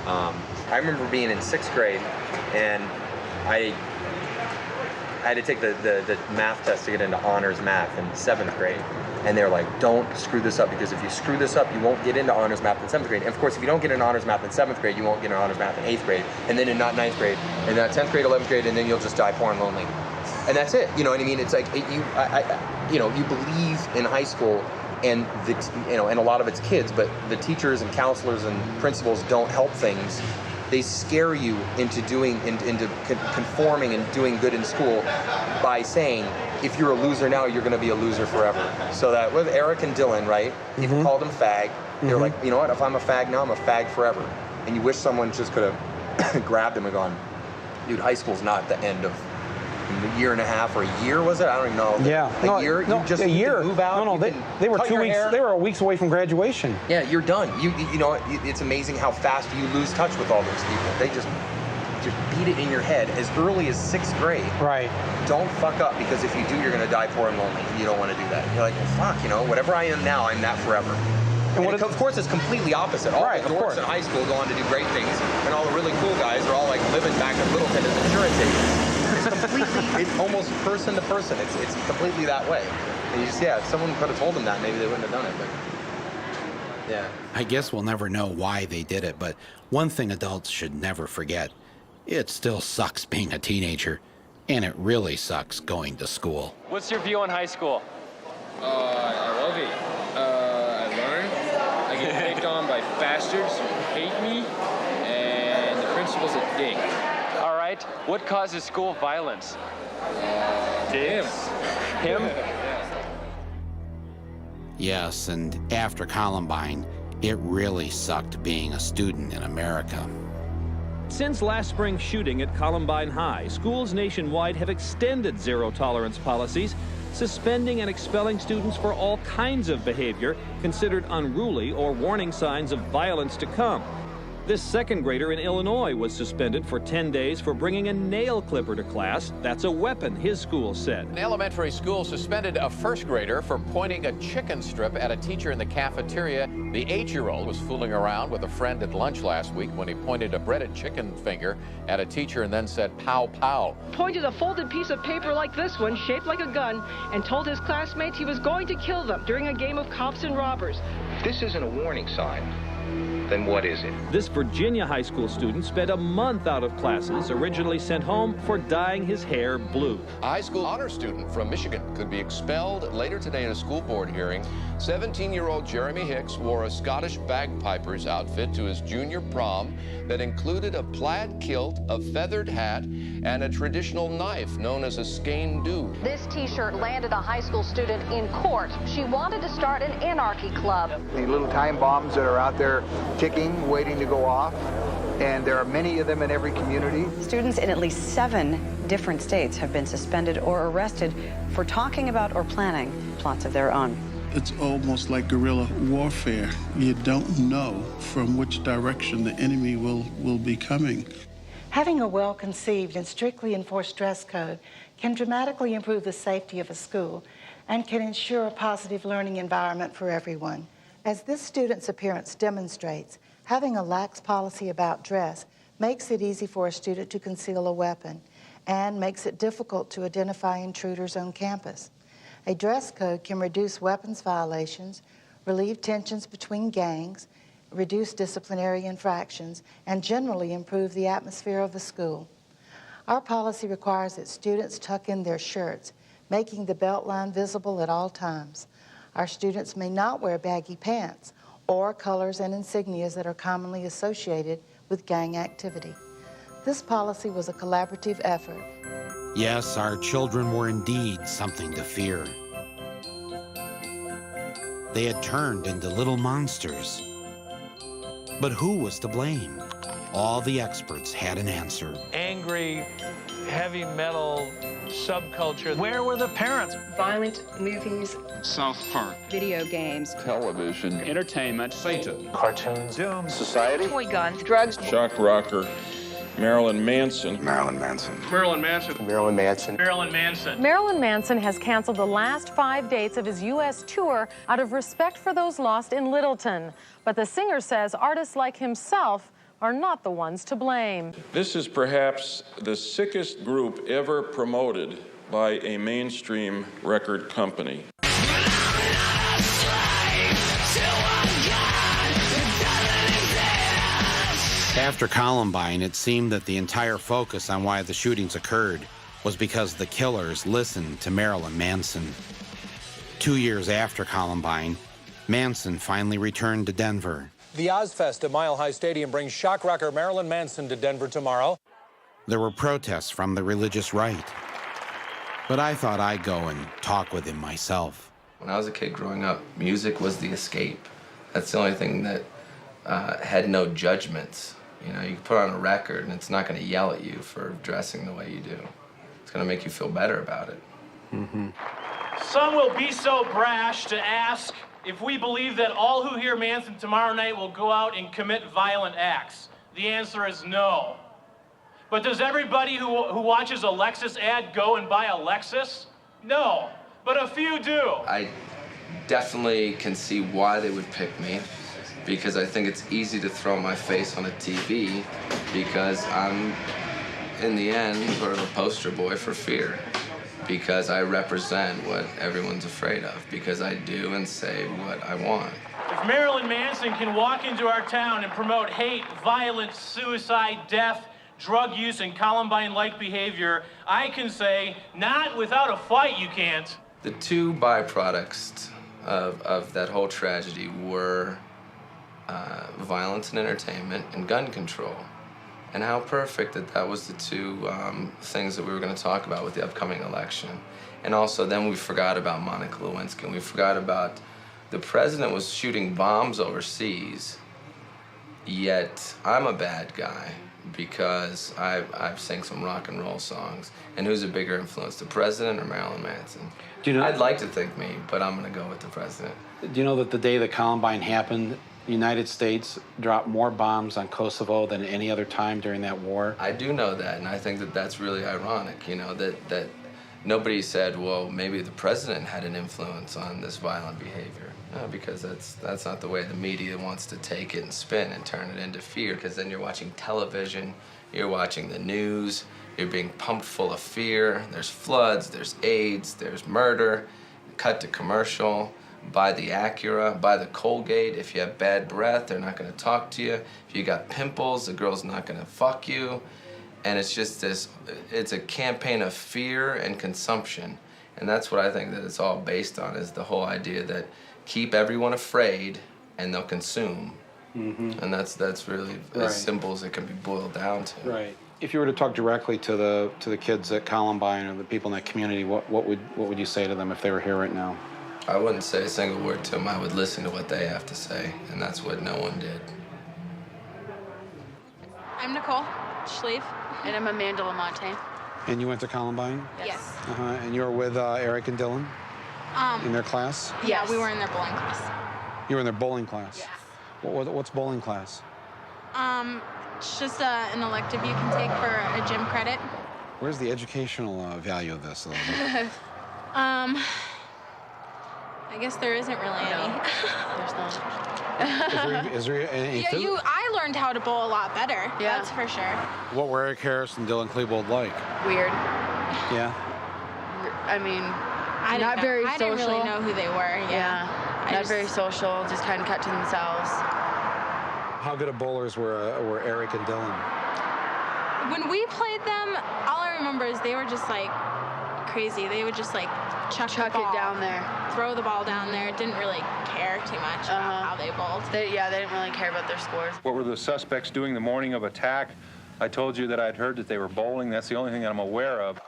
I remember being in 6th grade, and I had to take the math test to get into honors math in 7th grade. And they were like, don't screw this up, because if you screw this up, you won't get into honors math in 7th grade. And of course, if you don't get into honors math in 7th grade, you won't get into honors math in 8th grade, and then in not 9th grade, and not 10th grade, 11th grade, and then you'll just die poor and lonely. And that's it. You know what I mean? It's like you believe in high school, and and a lot of it's kids, but the teachers and counselors and principals don't help things. They scare you into conforming and doing good in school by saying, if you're a loser now, you're going to be a loser forever. So that with Eric and Dylan, right? People called him fag. They're like, you know what? If I'm a fag now, I'm a fag forever. And you wish someone just could have grabbed him and gone, dude, high school's not the end of a year and a half or a year, was it? I don't even know. Yeah. A year? No, you just a year. Move out. No, they were 2 weeks. They were weeks away from graduation. Yeah, you're done. You know, it's amazing how fast you lose touch with all those people. They just to beat it in your head as early as 6th grade. Right. Don't fuck up, because if you do, you're gonna die poor and lonely. You don't want to do that. You're like, well, fuck, you know, whatever I am now, I'm that forever. And of course, it's completely opposite. All the dorks in high school go on to do great things, and all the really cool guys are all like living back in Littleton as insurance agents. It's completely, it's almost person to person. It's completely that way. And you just, yeah, if someone could have told them that, maybe they wouldn't have done it. But yeah. I guess we'll never know why they did it, but one thing adults should never forget: it still sucks being a teenager, and it really sucks going to school. What's your view on high school? I love it. I learn. I get picked on by bastards who hate me, and the principal's a dick. All right. What causes school violence? Him. Him? Yes, and after Columbine, it really sucked being a student in America. Since last spring's shooting at Columbine High, schools nationwide have extended zero-tolerance policies, suspending and expelling students for all kinds of behavior considered unruly or warning signs of violence to come. This second grader in Illinois was suspended for 10 days for bringing a nail clipper to class. That's a weapon, his school said. An elementary school suspended a first grader for pointing a chicken strip at a teacher in the cafeteria. The 8-year-old was fooling around with a friend at lunch last week when he pointed a breaded chicken finger at a teacher and then said, "Pow, pow." Pointed a folded piece of paper like this one, shaped like a gun, and told his classmates he was going to kill them during a game of cops and robbers. If this isn't a warning sign, then what is it? This Virginia high school student spent a month out of classes, originally sent home for dyeing his hair blue. A high school honor student from Michigan could be expelled later today in a school board hearing. 17-year-old Jeremy Hicks wore a Scottish bagpiper's outfit to his junior prom that included a plaid kilt, a feathered hat, and a traditional knife known as a skein dhu. This T-shirt landed a high school student in court. She wanted to start an anarchy club. The little time bombs that are out there ticking, waiting to go off, and there are many of them in every community. Students in at least 7 different states have been suspended or arrested for talking about or planning plots of their own. It's almost like guerrilla warfare. You don't know from which direction the enemy will be coming. Having a well-conceived and strictly enforced dress code can dramatically improve the safety of a school and can ensure a positive learning environment for everyone. As this student's appearance demonstrates, having a lax policy about dress makes it easy for a student to conceal a weapon and makes it difficult to identify intruders on campus. A dress code can reduce weapons violations, relieve tensions between gangs, reduce disciplinary infractions, and generally improve the atmosphere of the school. Our policy requires that students tuck in their shirts, making the belt line visible at all times. Our students may not wear baggy pants or colors and insignias that are commonly associated with gang activity. This policy was a collaborative effort. Yes, our children were indeed something to fear. They had turned into little monsters. But who was to blame? All the experts had an answer. Angry, heavy metal subculture. Where were the parents? Violent movies. South Park. Video games. Television. Entertainment. Satan. Cartoons. Doom. Society. Toy guns. Drugs. Shock rocker. Marilyn Manson. Marilyn Manson. Marilyn Manson. Marilyn Manson. Marilyn Manson. Marilyn Manson has canceled the last 5 dates of his U.S. tour out of respect for those lost in Littleton. But the singer says artists like himself are not the ones to blame. This is perhaps the sickest group ever promoted by a mainstream record company. After Columbine, it seemed that the entire focus on why the shootings occurred was because the killers listened to Marilyn Manson. 2 years after Columbine, Manson finally returned to Denver. The Ozfest at Mile High Stadium brings shock rocker Marilyn Manson to Denver tomorrow. There were protests from the religious right. But I thought I'd go and talk with him myself. When I was a kid growing up, music was the escape. That's the only thing that had no judgments. You know, you put on a record and it's not going to yell at you for dressing the way you do. It's going to make you feel better about it. Mm-hmm. Some will be so brash to ask if we believe that all who hear Manson tomorrow night will go out and commit violent acts. The answer is no. But does everybody who watches a Lexus ad go and buy a Lexus? No, but a few do. I definitely can see why they would pick me, because I think it's easy to throw my face on a TV, because I'm, in the end, sort of a poster boy for fear, because I represent what everyone's afraid of, because I do and say what I want. If Marilyn Manson can walk into our town and promote hate, violence, suicide, death, drug use, and Columbine-like behavior, I can say, not without a fight you can't. The two byproducts of that whole tragedy were violence and entertainment and gun control. And how perfect that was the two things that we were going to talk about with the upcoming election. And also then we forgot about Monica Lewinsky, and we forgot about the president was shooting bombs overseas, yet I'm a bad guy because I've sang some rock and roll songs. And who's a bigger influence, the president or Marilyn Manson? Do you know, I'd like to think me, but I'm going to go with the president. Do you know that the day that Columbine happened, the United States dropped more bombs on Kosovo than any other time during that war? I do know that, and I think that that's really ironic, you know, that nobody said, well, maybe the president had an influence on this violent behavior. No, because that's not the way the media wants to take it and spin and turn it into fear, because then you're watching television, you're watching the news, you're being pumped full of fear. There's floods, there's AIDS, there's murder, cut to commercial. Buy the Acura, buy the Colgate. If you have bad breath, they're not going to talk to you. If you got pimples, the girl's not going to fuck you. And it's just this, it's a campaign of fear and consumption. And that's what I think that it's all based on, is the whole idea that keep everyone afraid and they'll consume. Mm-hmm. And that's really as simple as it can be boiled down to. Right. If you were to talk directly to the kids at Columbine or the people in that community, what would you say to them if they were here right now? I wouldn't say a single word to them. I would listen to what they have to say, and that's what no one did. I'm Nicole Schlief. And I'm Amanda Lamontagne. And you went to Columbine? Yes. Uh-huh. And you were with Eric and Dylan? In their class? Yeah, we were in their bowling class. You were in their bowling class? Yes. What's bowling class? It's just an elective you can take for a gym credit. Where's the educational value of this? I guess there isn't really any. There's not. Is there any? Yeah, I learned how to bowl a lot better. Yeah. That's for sure. What were Eric Harris and Dylan Klebold like? Weird. Yeah. I mean, I didn't really know who they were. Yeah. Not very social, just kind of kept to themselves. How good of bowlers were Eric and Dylan? When we played them, all I remember is they were just like crazy. They would just like chuck it down there, throw the ball down there. Didn't really care too much about how they bowled. They didn't really care about their scores. What were the suspects doing the morning of attack? I told you that I'd heard that they were bowling. That's the only thing that I'm aware of.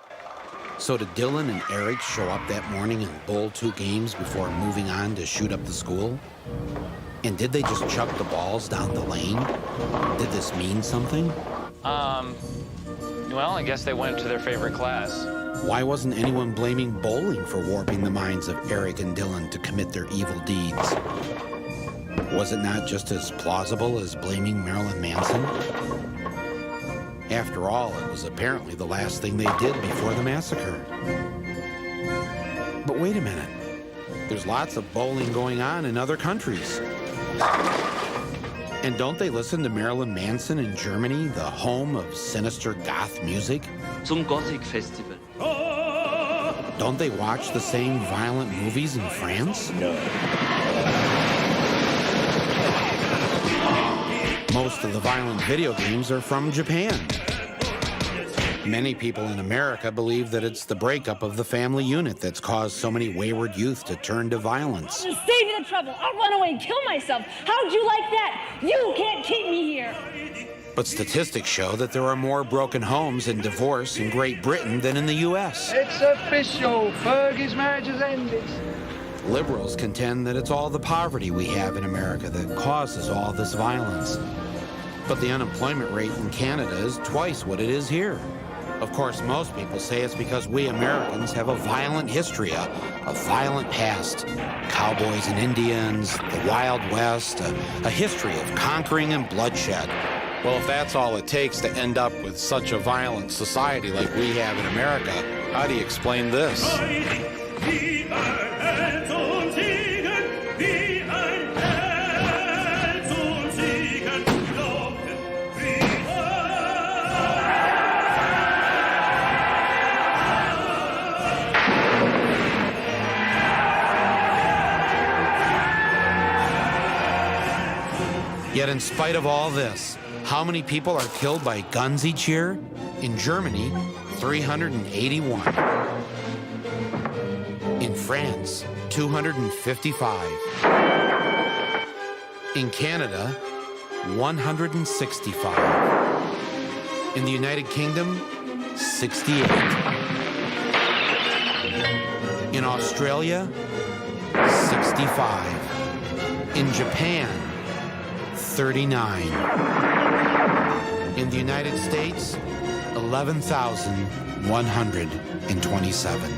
So did Dylan and Eric show up that morning and bowl 2 games before moving on to shoot up the school? And did they just chuck the balls down the lane? Did this mean something? Well, I guess they went to their favorite class. Why wasn't anyone blaming bowling for warping the minds of Eric and Dylan to commit their evil deeds? Was it not just as plausible as blaming Marilyn Manson? After all, it was apparently the last thing they did before the massacre. But wait a minute. There's lots of bowling going on in other countries. And don't they listen to Marilyn Manson in Germany, the home of sinister goth music? Zum Gothic Festival. Don't they watch the same violent movies in France? No. Most of the violent video games are from Japan. Many people in America believe that it's the breakup of the family unit that's caused so many wayward youth to turn to violence. To save you the trouble, I'll run away and kill myself. How'd you like that? You can't keep me here. But statistics show that there are more broken homes and divorce in Great Britain than in the U.S. It's official. Fergie's marriage has ended. Liberals contend that it's all the poverty we have in America that causes all this violence. But the unemployment rate in Canada is twice what it is here. Of course, most people say it's because we Americans have a violent history, a violent past. Cowboys and Indians, the Wild West, a history of conquering and bloodshed. Well, if that's all it takes to end up with such a violent society like we have in America, how do you explain this? Yet in spite of all this, how many people are killed by guns each year? In Germany, 381. In France, 255. In Canada, 165. In the United Kingdom, 68. In Australia, 65. In Japan, 39. In the United States, 11,127.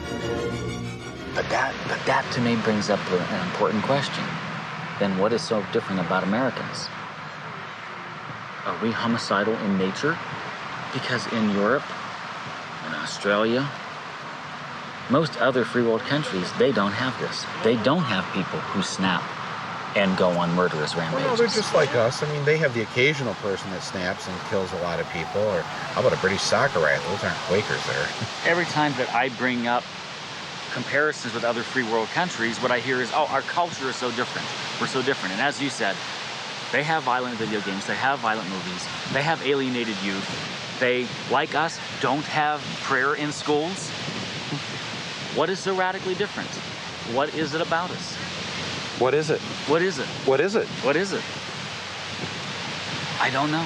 But that to me brings up an important question. Then what is so different about Americans? Are we homicidal in nature? Because in Europe, in Australia, most other free world countries, they don't have this. They don't have people who snap and go on murderous rampages. Well, no, they're just like us. I mean, they have the occasional person that snaps and kills a lot of people. Or how about a British soccer riot? Those aren't Quakers there. Every time that I bring up comparisons with other free world countries, what I hear is, oh, our culture is so different. We're so different. And as you said, they have violent video games. They have violent movies. They have alienated youth. They, like us, don't have prayer in schools. What is so radically different? What is it about us? What is it? What is it? What is it? What is it? I don't know.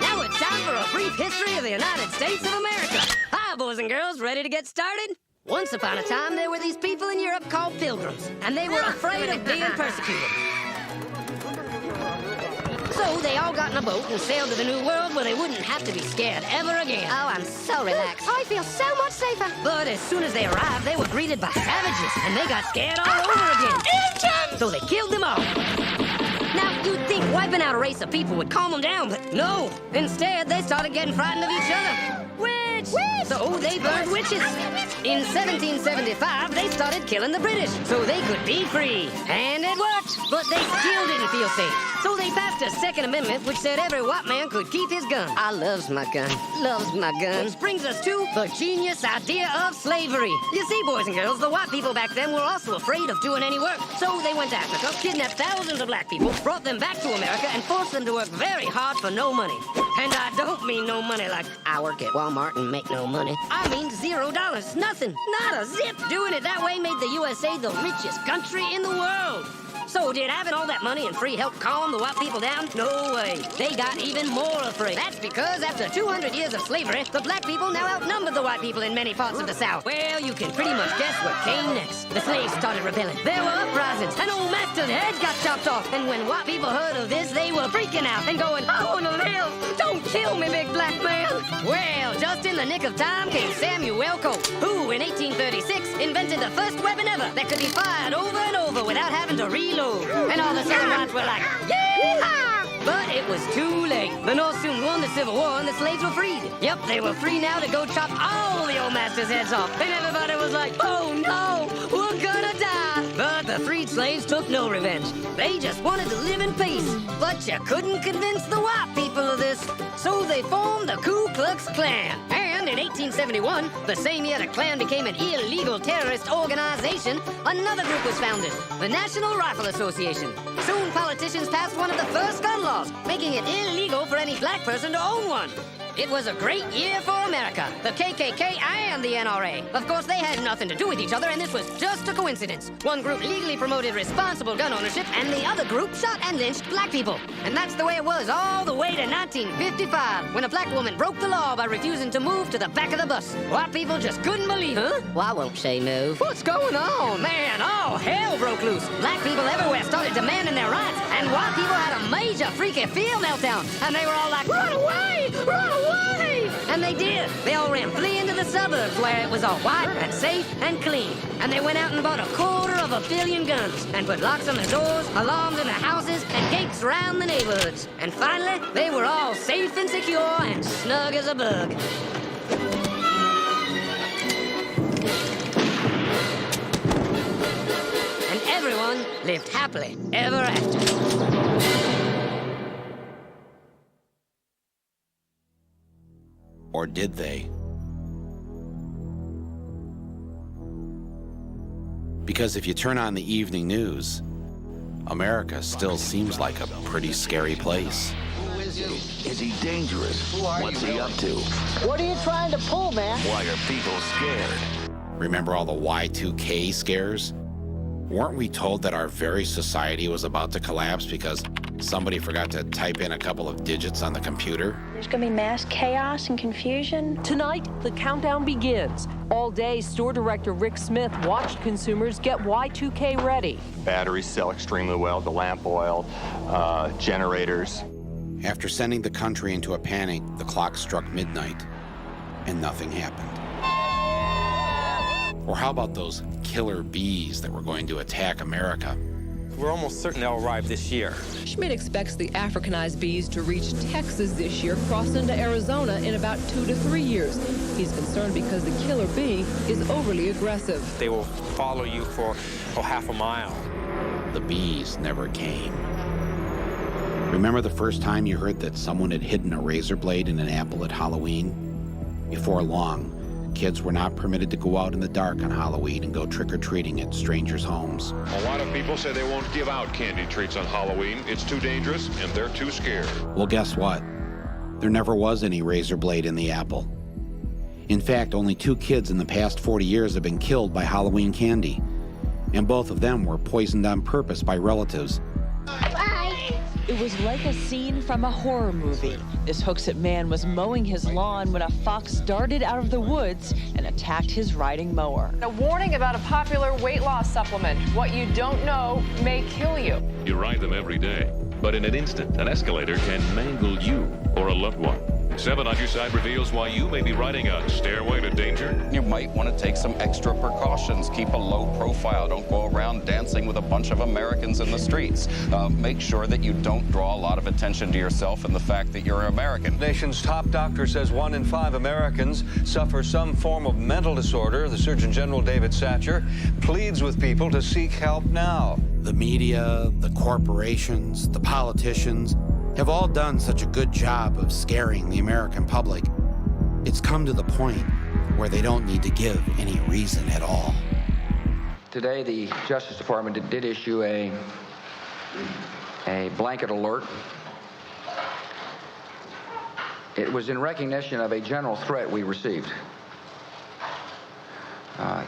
Now it's time for a brief history of the United States of America. Hi, boys and girls, ready to get started? Once upon a time, there were these people in Europe called pilgrims, and they were afraid of being persecuted. So they all got in a boat and sailed to the New World where they wouldn't have to be scared ever again. Oh, I'm so relaxed. I feel so much safer. But as soon as they arrived, they were greeted by savages, and they got scared all over again. Indians! So they killed them all. Now, you'd think wiping out a race of people would calm them down, but no. Instead, they started getting frightened of each other. Witch! So they burned witches. In 1775, they started killing the British so they could be free. And it worked, but they still didn't feel safe. So they passed a Second Amendment which said every white man could keep his gun. I loves my gun. Loves my gun. Which brings us to the genius idea of slavery. You see, boys and girls, the white people back then were also afraid of doing any work. So they went to Africa, kidnapped thousands of black people, brought them back to America, and forced them to work very hard for no money. And I don't mean no money like I work at Walmart and make no money. I mean $0. Nothing. Not a zip. Doing it that way made the USA the richest country in the world. So did having all that money and free help calm the white people down? No way. They got even more afraid. That's because after 200 years of slavery, the black people now outnumbered the white people in many parts of the South. Well, you can pretty much guess what came next. The slaves started rebelling. There were uprisings, and old master's heads got chopped off. And when white people heard of this, they were freaking out and going, I want to live. Don't kill me, big black man. Well, just in the nick of time came Samuel Colt, who in 1836 invented the first weapon ever that could be fired over and over without having to reload. And all the Southern whites were like, yeah! But it was too late. The North soon won the Civil War and the slaves were freed. Yep, they were free now to go chop all the old master's heads off. And everybody was like, oh no, we're gonna die. But the freed slaves took no revenge. They just wanted to live in peace. But you couldn't convince the white people of this. So they formed the Ku Klux Klan. And in 1871, the same year the Klan became an illegal terrorist organization, another group was founded, the National Rifle Association. Soon politicians passed one of the first gun laws, making it illegal for any black person to own one. It was a great year for America, the KKK and the NRA. Of course, they had nothing to do with each other, and this was just a coincidence. One group legally promoted responsible gun ownership, and the other group shot and lynched black people. And that's the way it was all the way to 1955, when a black woman broke the law by refusing to move to the back of the bus. White people just couldn't believe it. Huh? Well, I won't say move. What's going on? Man, all hell broke loose. Black people everywhere started demanding their rights, and white people had a major freaky fear meltdown. And they were all like, run away! Run away! And they did. They all ran fleeing to the suburbs where it was all white and safe and clean. And they went out and bought $250 million guns and put locks on the doors, alarms in the houses, and gates around the neighborhoods. And finally, they were all safe and secure and snug as a bug. And everyone lived happily ever after. Or did they? Because if you turn on the evening news, America still seems like a pretty scary place. Who is he? Is he dangerous? What's he up to? What are you trying to pull, man? Why are people scared? Remember all the Y2K scares? Weren't we told that our very society was about to collapse because somebody forgot to type in a couple of digits on the computer? There's going to be mass chaos and confusion. Tonight, the countdown begins. All day, store director Rick Smith watched consumers get Y2K ready. Batteries sell extremely well, the lamp oil, generators. After sending the country into a panic, the clock struck midnight, and nothing happened. Or how about those killer bees that were going to attack America? We're almost certain they'll arrive this year. Schmidt expects the Africanized bees to reach Texas this year, cross into Arizona in about 2 to 3 years. He's concerned because the killer bee is overly aggressive. They will follow you for half a mile. The bees never came. Remember the first time you heard that someone had hidden a razor blade in an apple at Halloween? Before long, kids were not permitted to go out in the dark on Halloween and go trick-or-treating at strangers' homes. A lot of people say they won't give out candy treats on Halloween. It's too dangerous, and they're too scared. Well, guess what? There never was any razor blade in the apple. In fact, only 2 kids in the past 40 years have been killed by Halloween candy, and both of them were poisoned on purpose by relatives. It was like a scene from a horror movie. This Hooksett man was mowing his lawn when a fox darted out of the woods and attacked his riding mower. A warning about a popular weight loss supplement. What you don't know may kill you. You ride them every day, but in an instant, an escalator can mangle you or a loved one. 7 on Your Side reveals why you may be riding a stairway to danger. You might want to take some extra precautions. Keep a low profile. Don't go around dancing with a bunch of Americans in the streets. Make sure that you don't draw a lot of attention to yourself and the fact that you're American. The nation's top doctor says 1 in 5 Americans suffer some form of mental disorder. The Surgeon General, David Satcher, pleads with people to seek help now. The media, the corporations, the politicians have all done such a good job of scaring the American public. It's come to the point where they don't need to give any reason at all. Today, the Justice Department did issue a blanket alert. It was in recognition of a general threat we received.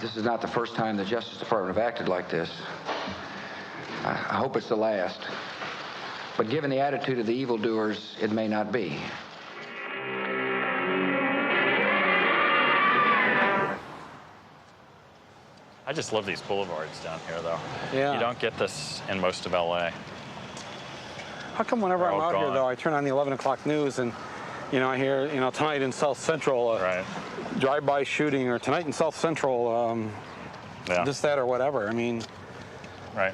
This is not the first time the Justice Department have acted like this. I hope it's the last. But given the attitude of the evildoers, it may not be. I just love these boulevards down here, though. Yeah. You don't get this in most of LA. How come whenever I'm out here, gone. though, I turn on the 11 o'clock news and, I hear, tonight in South Central, drive-by shooting, or tonight in South Central, this, that, or whatever. Right.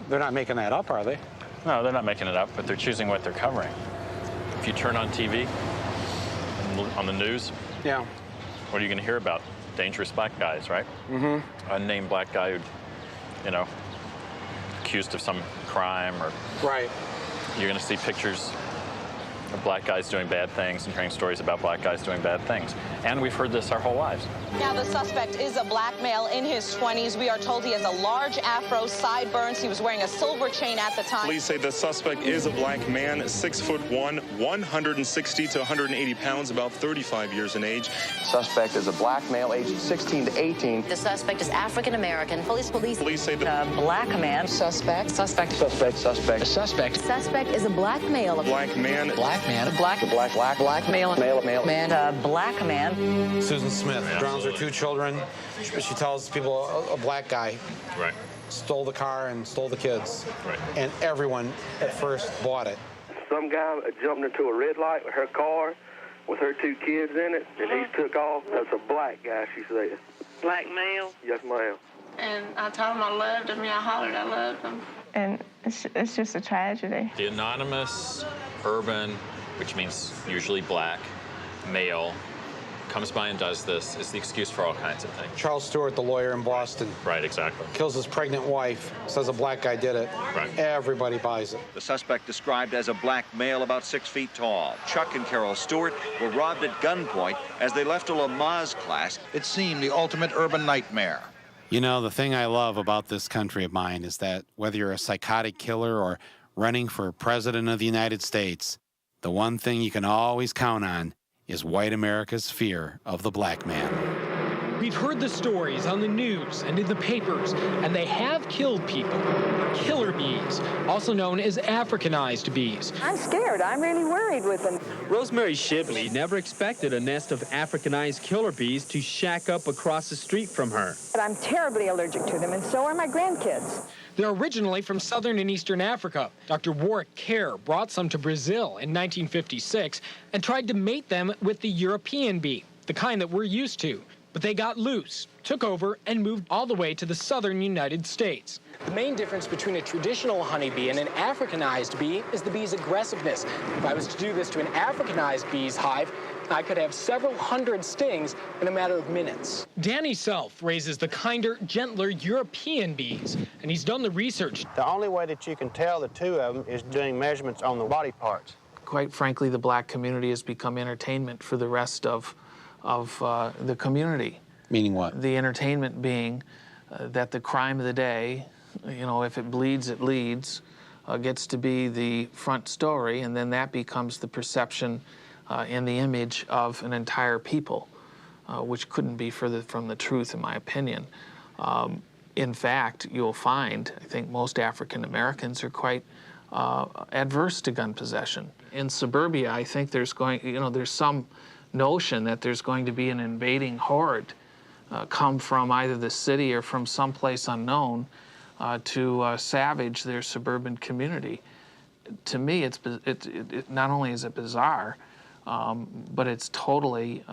They're not making that up, are they? No, they're not making it up, but they're choosing what they're covering. If you turn on TV, on the news, what are you going to hear about? Dangerous black guys, right? Mm-hmm. Unnamed black guy who, accused of some crime, or you're going to see pictures of black guys doing bad things and hearing stories about black guys doing bad things. And we've heard this our whole lives. Now, the suspect is a black male in his 20s. We are told he has a large afro, sideburns. He was wearing a silver chain at the time. Police say the suspect is a black man, 6'1", 160 to 180 pounds, about 35 years in age. Suspect is a black male, aged 16 to 18. The suspect is African-American. Police say that a black man. Suspect. The suspect is a black male. A black man. Black man. Black male. Male. Man. Black man. Susan Smith drowns her 2 children. She tells people a black guy stole the car and stole the kids. Right. And everyone at first bought it. some guy jumped into a red light with her car with her 2 kids in it, and he took off. That's a black guy, she said. Black male? Yes, ma'am. And I told him I loved him. I hollered I loved him. And it's just a tragedy. The anonymous, urban, which means usually black, male, comes by and does this is the excuse for all kinds of things. Charles Stewart, the lawyer in Boston. Right, exactly. Kills his pregnant wife, says a black guy did it. Right. Everybody buys it. The suspect described as a black male about 6 feet tall. Chuck and Carol Stewart were robbed at gunpoint as they left a Lamaze class. It seemed the ultimate urban nightmare. You know, the thing I love about this country of mine is that whether you're a psychotic killer or running for president of the United States, the one thing you can always count on is white America's fear of the black man. We've heard the stories on the news and in the papers, and they have killed people. Killer bees, also known as Africanized bees. I'm scared. I'm really worried with them. Rosemary Shibley never expected a nest of Africanized killer bees to shack up across the street from her. But I'm terribly allergic to them, and so are my grandkids. They're originally from southern and eastern Africa. Dr. Warwick Kerr brought some to Brazil in 1956 and tried to mate them with the European bee, the kind that we're used to. But they got loose, took over, and moved all the way to the southern United States. The main difference between a traditional honeybee and an Africanized bee is the bee's aggressiveness. If I was to do this to an Africanized bee's hive, I could have several hundred stings in a matter of minutes. Danny Self raises the kinder, gentler European bees, and he's done the research. The only way that you can tell the two of them is doing measurements on the body parts. Quite frankly, the black community has become entertainment for the rest of the community. Meaning what? The entertainment being that the crime of the day, you know, if it bleeds, it leads, gets to be the front story, and then that becomes the perception and the image of an entire people, which couldn't be further from the truth, in my opinion. In fact, you'll find, I think most African Americans are quite adverse to gun possession. In suburbia, I think there's some notion that there's going to be an invading horde come from either the city or from someplace unknown to savage their suburban community. To me, it not only is it bizarre, but it's totally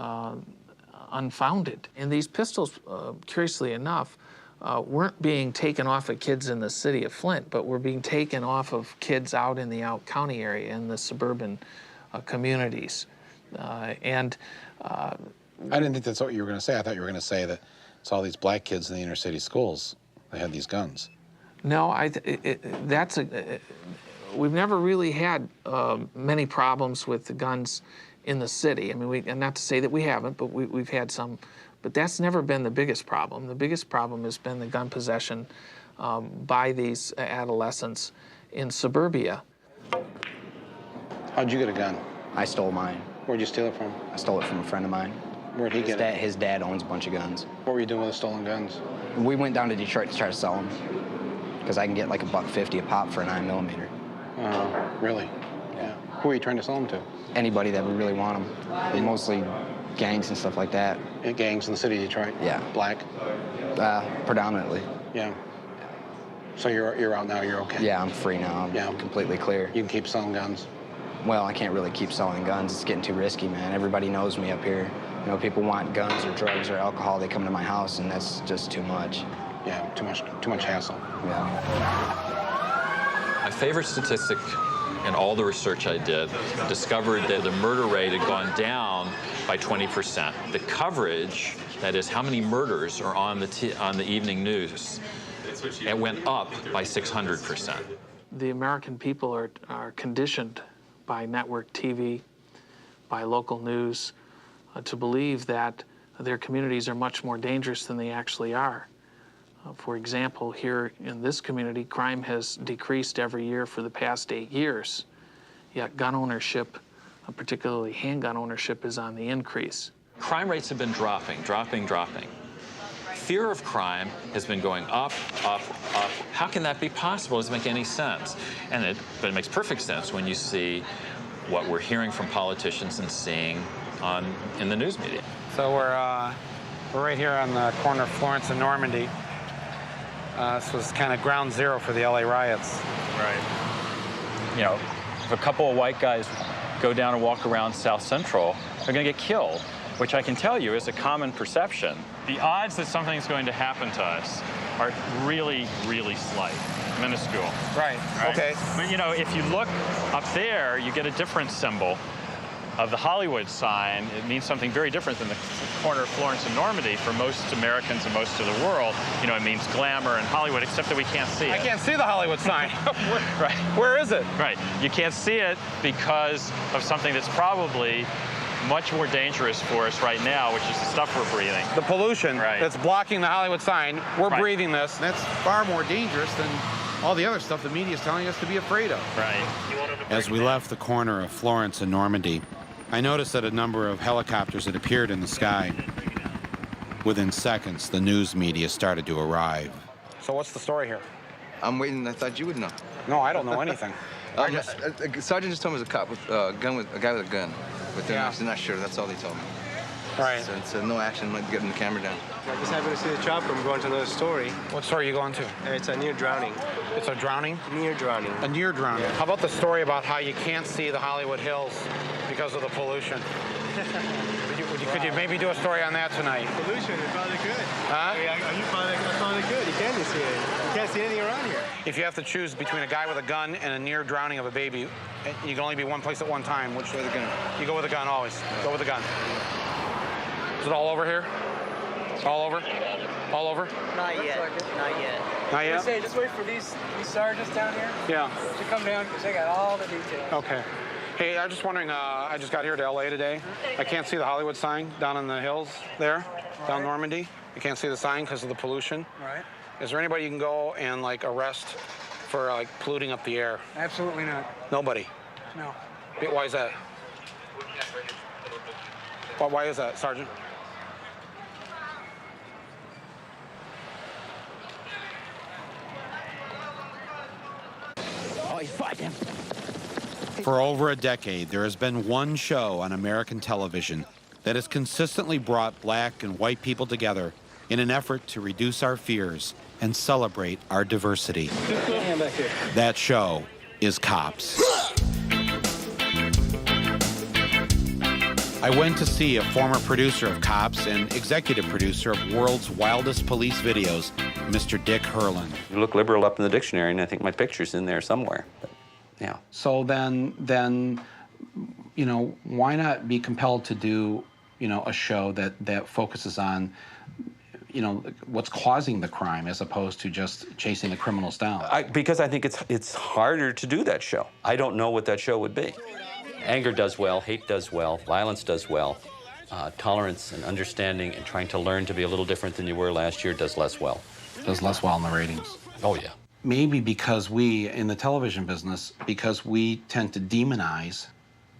unfounded. And these pistols, curiously enough, weren't being taken off of kids in the city of Flint, but were being taken off of kids out in the out county area, in the suburban communities. I didn't think that's what you were going to say. I thought you were going to say that it's all these black kids in the inner city schools. They had these guns. No, we've never really had many problems with the guns in the city. I mean, and not to say that we haven't, but we've had some. But that's never been the biggest problem. The biggest problem has been the gun possession by these adolescents in suburbia. How'd you get a gun? I stole mine. Where'd you steal it from? I stole it from a friend of mine. Where'd he get it? His dad owns a bunch of guns. What were you doing with the stolen guns? We went down to Detroit to try to sell them because I can get like $1.50 a pop for a 9mm. Oh, really? Yeah. Who are you trying to sell them to? Anybody that would really want them. Mostly gangs and stuff like that. Gangs in the city of Detroit? Yeah. Black? Predominantly. Yeah. So you're out now, you're okay? Yeah, I'm free now. I'm completely clear. You can keep selling guns? Well, I can't really keep selling guns. It's getting too risky, man. Everybody knows me up here. You know, people want guns or drugs or alcohol. They come to my house, and that's just too much. Yeah, too much hassle. Yeah. My favorite statistic in all the research I did discovered that the murder rate had gone down by 20%. The coverage, that is, how many murders are on the evening news, it went up by 600%. The American people are conditioned by network TV, by local news, to believe that their communities are much more dangerous than they actually are. For example, here in this community, crime has decreased every year for the past 8 years, yet gun ownership, particularly handgun ownership, is on the increase. Crime rates have been dropping. Fear of crime has been going up. How can that be possible? It doesn't make any sense. But it makes perfect sense when you see what we're hearing from politicians and seeing in the news media. So we're right here on the corner of Florence and Normandy. This was kind of ground zero for the LA riots. Right. You know, if a couple of white guys go down and walk around South Central, they're going to get killed, which I can tell you is a common perception. The odds that something's going to happen to us are really, really slight, minuscule. Right. Okay. But, you know, if you look up there, you get a different symbol of the Hollywood sign. It means something very different than the corner of Florence and Normandy for most Americans and most of the world. You know, it means glamour and Hollywood, except that we can't see it. I can't see the Hollywood sign. Right. Where is it? Right. You can't see it because of something that's probably much more dangerous for us right now, which is the stuff we're breathing. The pollution that's blocking the Hollywood sign. We're Right. breathing this. That's far more dangerous than all the other stuff the media is telling us to be afraid of. Right. As we left the corner of Florence and Normandy, I noticed that a number of helicopters had appeared in the sky. Within seconds, the news media started to arrive. So what's the story here? I'm waiting. I thought you would know. No, I don't know anything. Sergeant just told me it was a cop with a guy with a gun, but they're not sure. That's all they told me. Right. So it's no action. Like getting the camera down. I just happened to see the chopper. I'm going to another story. What story are you going to? It's a near drowning. It's a drowning? Near drowning. A near drowning. Yeah. How about the story about how you can't see the Hollywood Hills because of the pollution? Could you maybe do a story on that tonight? Pollution, you found it good. Huh? I found it good. You can't see it. You can't see anything around here. If you have to choose between a guy with a gun and a near drowning of a baby, you can only be one place at one time. Which way the gun? You go with the gun always. Go with the gun. Is it all over here? All over? All over? Not yet. Not yet. Not yet? Say, just wait for these sergeants down here. Yeah. To come down because they got all the details. Okay. Hey, I'm just wondering, I just got here to LA today. I can't see the Hollywood sign down in the hills there, down Normandy. I can't see the sign because of the pollution. Right. Is there anybody you can go and like arrest for like polluting up the air? Absolutely not. Nobody? No. Why is that? Why is that, Sergeant? For over a decade, there has been one show on American television that has consistently brought black and white people together in an effort to reduce our fears and celebrate our diversity. That show is Cops. I went to see a former producer of Cops and executive producer of World's Wildest Police Videos, Mr. Dick Herland. You look liberal up in the dictionary, and I think my picture's in there somewhere. But, yeah. So then, you know, why not be compelled to do, you know, a show that focuses on, you know, what's causing the crime as opposed to just chasing the criminals down? Because I think it's harder to do that show. I don't know what that show would be. Anger does well, hate does well, violence does well. Tolerance and understanding and trying to learn to be a little different than you were last year does less well. Does less well in the ratings. Oh, yeah. Maybe because we, in the television business, because we tend to demonize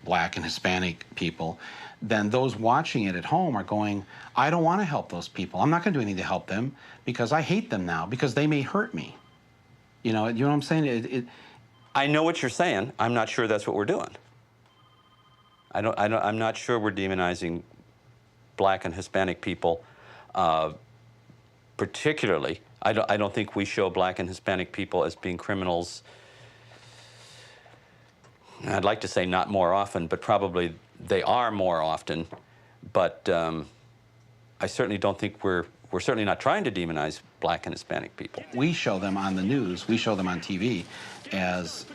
black and Hispanic people, then those watching it at home are going, I don't want to help those people. I'm not going to do anything to help them because I hate them now because they may hurt me. You know what I'm saying? I know what you're saying. I'm not sure that's what we're doing. I'm not sure we're demonizing black and Hispanic people particularly. I don't think we show black and Hispanic people as being criminals. I'd like to say not more often, but probably they are more often. But I certainly don't think we're certainly not trying to demonize black and Hispanic people. We show them on the news, we show them on TV as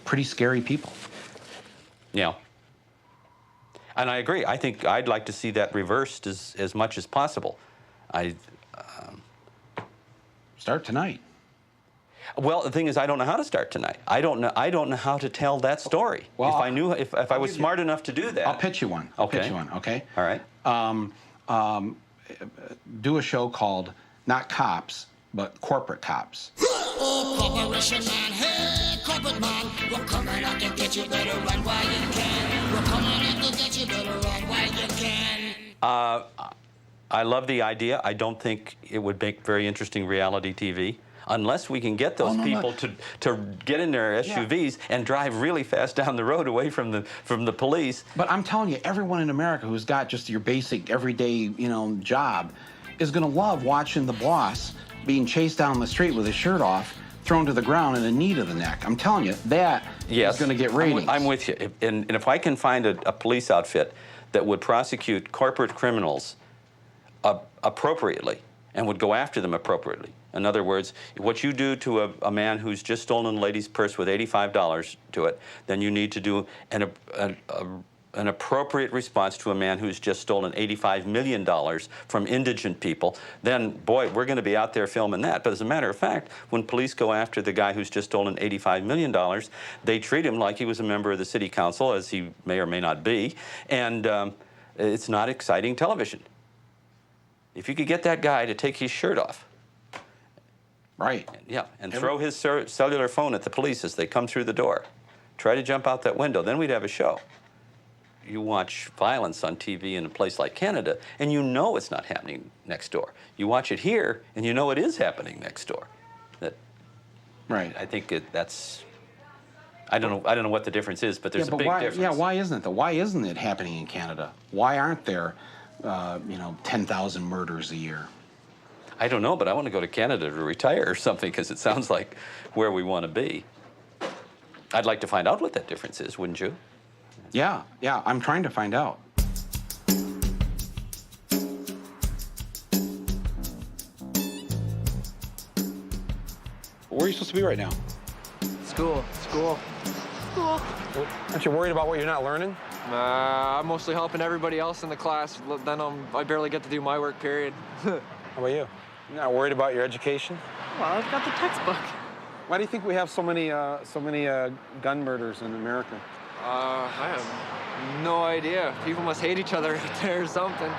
pretty scary people. Yeah. And I agree. I think I'd like to see that reversed as much as possible. Start tonight. Well, the thing is, I don't know how to start tonight. I don't know how to tell that story. Well, if I was smart enough to do that, I'll pitch you one. Okay. All right. Do a show called not Cops, but Corporate Cops. Oh, corporation man, hey, corporate man, we're coming out to get you, better run while you can. We're coming out to get you, better run while you can. I love the idea. I don't think it would make very interesting reality TV unless we can get those people to get in their SUVs and drive really fast down the road away from the police. But I'm telling you, everyone in America who's got just your basic everyday, job is going to love watching the boss being chased down the street with his shirt off thrown to the ground and a knee to the neck. I'm telling you, that is going to get ratings. I'm with you. And if I can find a police outfit that would prosecute corporate criminals appropriately and would go after them appropriately. In other words, what you do to a man who's just stolen a lady's purse with $85 to it, then you need to do an appropriate response to a man who's just stolen $85 million from indigent people. Then, boy, we're going to be out there filming that. But as a matter of fact, when police go after the guy who's just stolen $85 million, they treat him like he was a member of the city council, as he may or may not be, and it's not exciting television. If you could get that guy to take his shirt off, right, yeah, and throw his cellular phone at the police as they come through the door, try to jump out that window, then we'd have a show. You watch violence on TV in a place like Canada, and you know it's not happening next door. You watch it here, and you know it is happening next door. Right. I think that's. I don't know what the difference is, but there's a big difference. Yeah, why isn't it? Why isn't it happening in Canada? Why aren't there, 10,000 murders a year? I don't know, but I want to go to Canada to retire or something, because it sounds like where we want to be. I'd like to find out what that difference is, wouldn't you? Yeah, I'm trying to find out. Where are you supposed to be right now? School. Aren't you worried about what you're not learning? I'm mostly helping everybody else in the class. Then I barely get to do my work, period. How about you? You're not worried about your education? Well, I've got the textbook. Why do you think we have so many gun murders in America? I have no idea. People must hate each other or something.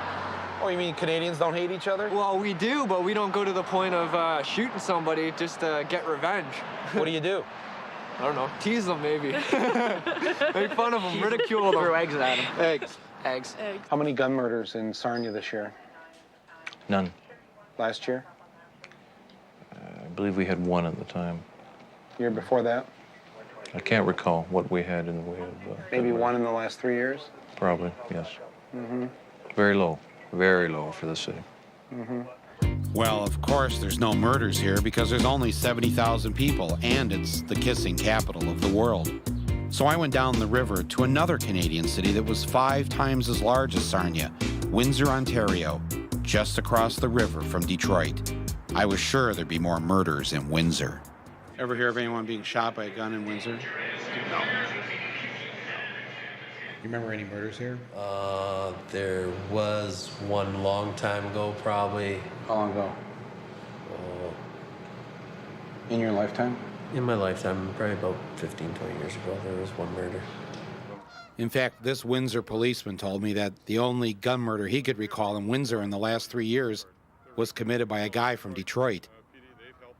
Oh, you mean Canadians don't hate each other? Well, we do, but we don't go to the point of shooting somebody just to get revenge. What do you do? I don't know. Tease them, maybe. Make fun of them, ridicule them. Throw eggs at them. Eggs. How many gun murders in Sarnia this year? None. Last year? I believe we had one at the time. Year before that? I can't recall what we had in the way of... Maybe one in the last 3 years? Probably, yes. Mm-hmm. Very low for the city. Mm-hmm. Well, of course, there's no murders here because there's only 70,000 people, and it's the kissing capital of the world. So I went down the river to another Canadian city that was 5 times as large as Sarnia, Windsor, Ontario, just across the river from Detroit. I was sure there'd be more murders in Windsor. Ever hear of anyone being shot by a gun in Windsor? No. You remember any murders here? There was one long time ago, probably. How long ago? In your lifetime? In my lifetime, probably about 15, 20 years ago, there was one murder. In fact, this Windsor policeman told me that the only gun murder he could recall in Windsor in the last 3 years was committed by a guy from Detroit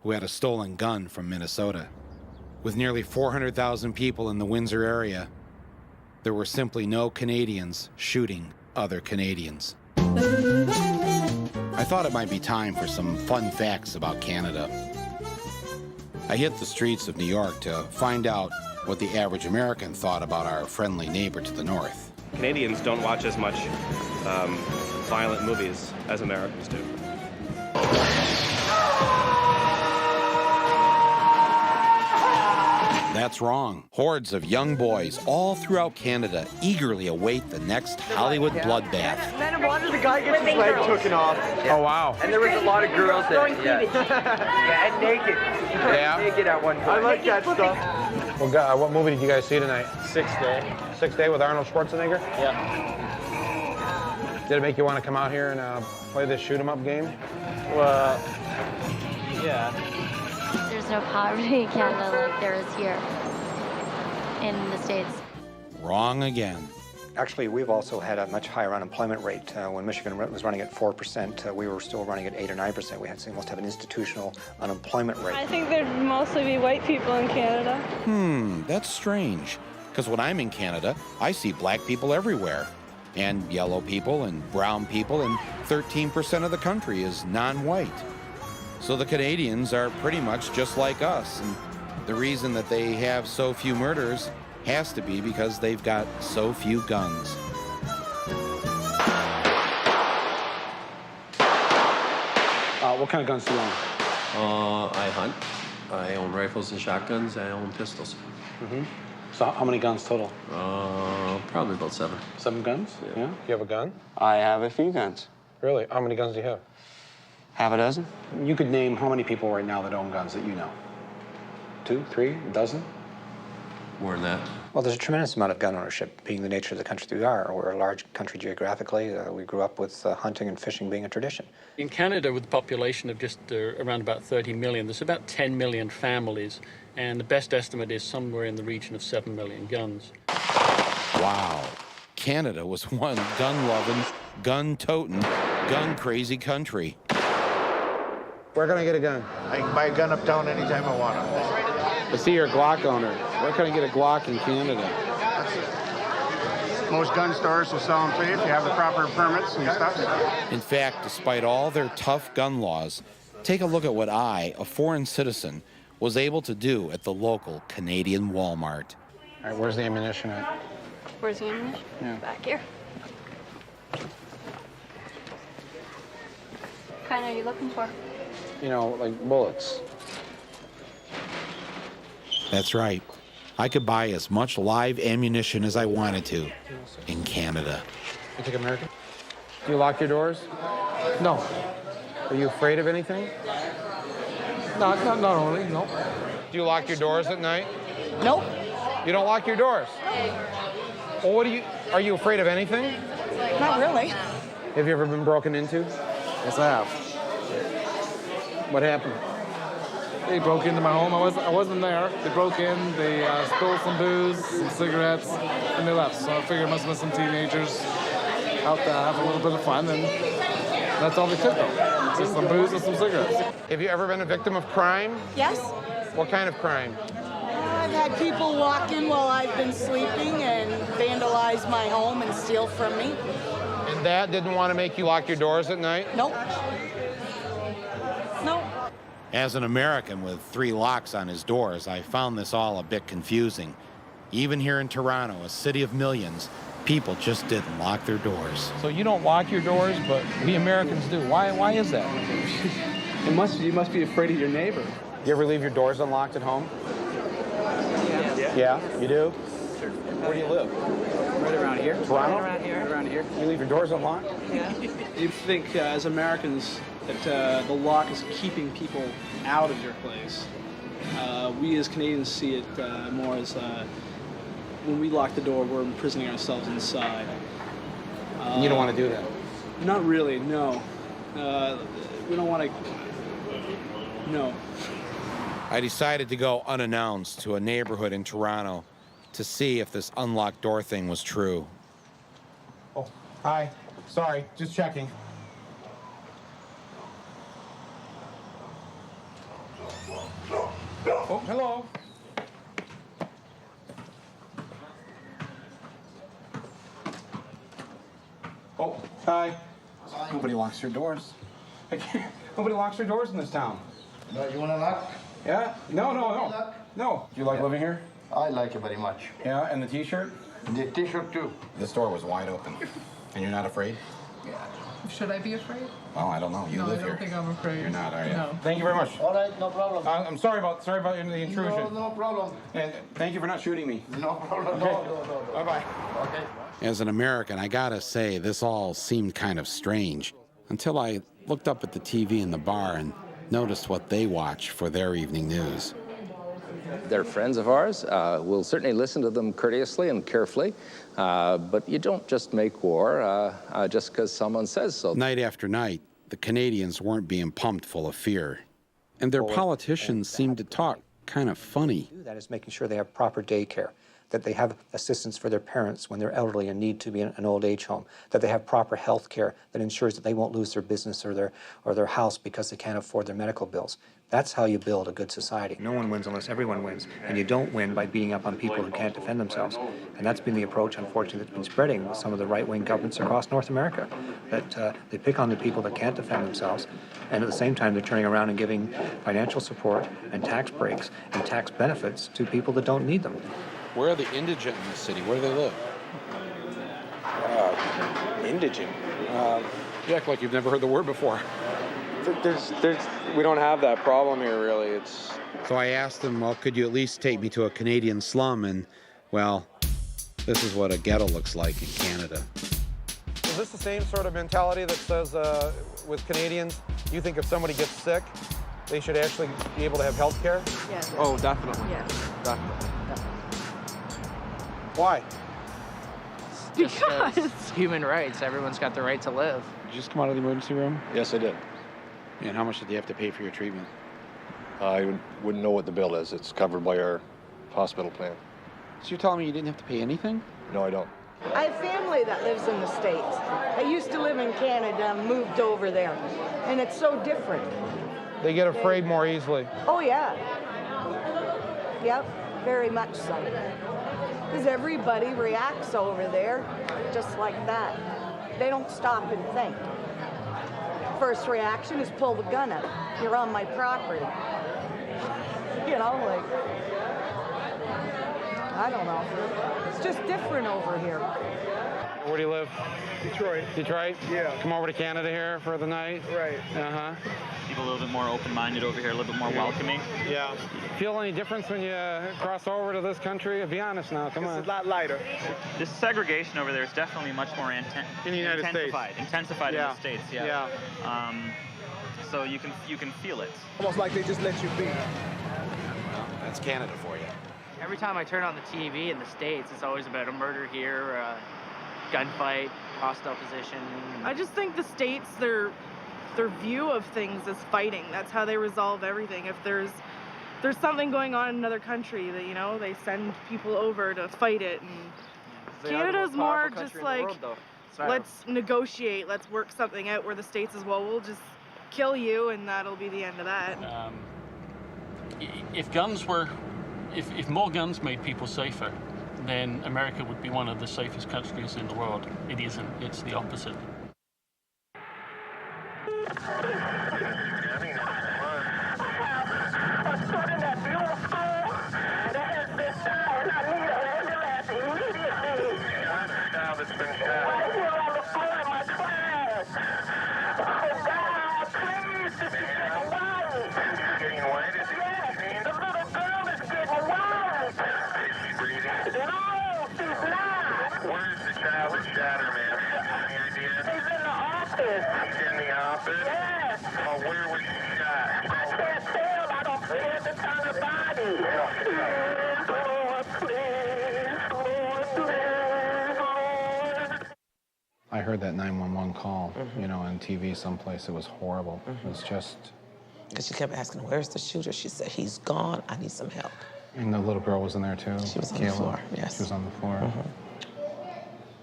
who had a stolen gun from Minnesota. With nearly 400,000 people in the Windsor area, there were simply no Canadians shooting other Canadians. I thought it might be time for some fun facts about Canada. I hit the streets of New York to find out what the average American thought about our friendly neighbor to the north. Canadians don't watch as much violent movies as Americans do. That's wrong. Hordes of young boys all throughout Canada eagerly await the next Hollywood bloodbath. Then I wanted the guy gets his leg taken off. Oh, wow. And there was a lot of girls there. Yeah, and naked. Yeah. Naked at one point. I like that stuff. Well, what movie did you guys see tonight? Sixth Day. Sixth Day with Arnold Schwarzenegger? Yeah. Did it make you want to come out here and play this shoot-'em-up game? Well, yeah. There's no poverty in Canada like there is here in the States. Wrong again. Actually, we've also had a much higher unemployment rate. When Michigan was running at 4%, we were still running at 8 or 9%. We had to almost have an institutional unemployment rate. I think there'd mostly be white people in Canada. That's strange. Because when I'm in Canada, I see black people everywhere. And yellow people and brown people, and 13% of the country is non-white. So the Canadians are pretty much just like us. And the reason that they have so few murders has to be because they've got so few guns. What kind of guns do you own? I hunt. I own rifles and shotguns. I own pistols. Mm-hmm. So how many guns total? Probably about 7. 7 guns? Yeah. You have a gun? I have a few guns. Really? How many guns do you have? Half a dozen. You could name how many people right now that own guns that you know? 2, 3, a dozen? More than that. Well, there's a tremendous amount of gun ownership, being the nature of the country that we are. We're a large country geographically. We grew up with hunting and fishing being a tradition. In Canada, with a population of just around about 30 million, there's about 10 million families, and the best estimate is somewhere in the region of 7 million guns. Wow. Canada was one gun-loving, gun-toting, gun-crazy country. Where can I get a gun? I can buy a gun uptown anytime I want it. I see you're a Glock owner. Where can I get a Glock in Canada? Most gun stores will sell them to you if you have the proper permits and stuff. In fact, despite all their tough gun laws, take a look at what I, a foreign citizen, was able to do at the local Canadian Walmart. All right, where's the ammunition at? Where's the ammunition? Yeah. Back here. What kind are you looking for? You know, like bullets. That's right. I could buy as much live ammunition as I wanted to in Canada. You take American? Do you lock your doors? No. Are you afraid of anything? Not only, no. Do you lock your doors at night? Nope. You don't lock your doors? Well, are you afraid of anything? Not really. Have you ever been broken into? Yes, I have. What happened? They broke into my home. I wasn't there. They broke in, they stole some booze, some cigarettes, and they left. So I figured it must have been some teenagers out there have a little bit of fun, and that's all they took, though. Just some booze and some cigarettes. Have you ever been a victim of crime? Yes. What kind of crime? I've had people walk in while I've been sleeping and vandalize my home and steal from me. And Dad didn't want to make you lock your doors at night? Nope. Nope. As an American with 3 locks on his doors, I found this all a bit confusing. Even here in Toronto, a city of millions, people just didn't lock their doors. So you don't lock your doors, but we Americans do. Why is that? You must be afraid of your neighbor. You ever leave your doors unlocked at home? Yeah, you do? Sure. Where do you live? Right around here. Toronto? Right around here. You leave your doors unlocked? Yeah. You think, as Americans, that the lock is keeping people out of your place. We as Canadians see it more as when we lock the door, we're imprisoning ourselves inside. You don't want to do that? Not really, no. We don't want to, no. I decided to go unannounced to a neighborhood in Toronto to see if this unlocked door thing was true. Oh, hi. Sorry, just checking. Oh, hello. Oh, hi. Nobody locks your doors. Nobody locks your doors in this town. No, you want to lock? Yeah? No. No. Do you like living here? I like it very much. Yeah, and the T-shirt? The T-shirt too. This door was wide open. And you're not afraid? Yeah. Should I be afraid? Well, I don't know. You live here. I don't think I'm afraid. You're not, are you? No. Thank you very much. All right, no problem. I'm sorry about the intrusion. No problem. And thank you for not shooting me. No problem. Okay. No. Bye-bye. Okay. As an American, I gotta say, this all seemed kind of strange until I looked up at the TV in the bar and noticed what they watch for their evening news. They're friends of ours. We'll certainly listen to them courteously and carefully, but you don't just make war just because someone says so. Night after night, the Canadians weren't being pumped full of fear, and their politicians seemed to talk kind of funny. That is making sure they have proper daycare, that they have assistance for their parents when they're elderly and need to be in an old age home, that they have proper health care that ensures that they won't lose their business or their house because they can't afford their medical bills. That's how you build a good society. No one wins unless everyone wins, and you don't win by beating up on people who can't defend themselves. And that's been the approach, unfortunately, that's been spreading with some of the right-wing governments across North America, that they pick on the people that can't defend themselves, and at the same time they're turning around and giving financial support and tax breaks and tax benefits to people that don't need them. Where are the indigent in the city? Where do they live? Indigent? You act like you've never heard the word before. we don't have that problem here, really. It's. So I asked him, well, could you at least take me to a Canadian slum? And, well, this is what a ghetto looks like in Canada. Is this the same sort of mentality that says with Canadians, you think if somebody gets sick, they should actually be able to have health care? Yes. Oh, definitely. Yes. Definitely. Why? Because it's human rights. Everyone's got the right to live. Did you just come out of the emergency room? Yes, I did. And how much did you have to pay for your treatment? I wouldn't know what the bill is. It's covered by our hospital plan. So you're telling me you didn't have to pay anything? No, I don't. I have family that lives in the States. I used to live in Canada and moved over there. And it's so different. They get afraid more easily. Oh, yeah. Yep, very much so. Because everybody reacts over there just like that. They don't stop and think. First reaction is pull the gun out. You're on my property. You know, like, I don't know. It's just different over here. Where do you live? Detroit. Detroit? Yeah. Come over to Canada here for the night? Right. Uh-huh. People a little bit more open-minded over here, a little bit more welcoming. Yeah. Feel any difference when you cross over to this country? Be honest now, come on. It's a lot lighter. This segregation over there is definitely much more in the United intensified. States. Intensified Yeah. in the States, yeah. So you can feel it. Almost like they just let you be. Well, that's Canada for you. Every time I turn on the TV in the States, it's always about a murder here, a gunfight, hostile position. I just think the States, their view of things is fighting. That's how they resolve everything. If there's something going on in another country, that, you know, they send people over to fight it. And Canada's more just like, let's negotiate, let's work something out, where the States is, well, we'll just kill you and that'll be the end of that. If more guns made people safer, then America would be one of the safest countries in the world. It isn't, it's the opposite. I heard that 911 call, you know, on TV someplace. It was horrible. It was just... Because she kept asking, where's the shooter? She said, he's gone, I need some help. And the little girl was in there, too? She was on Kayla. the floor, yes. She was on the floor.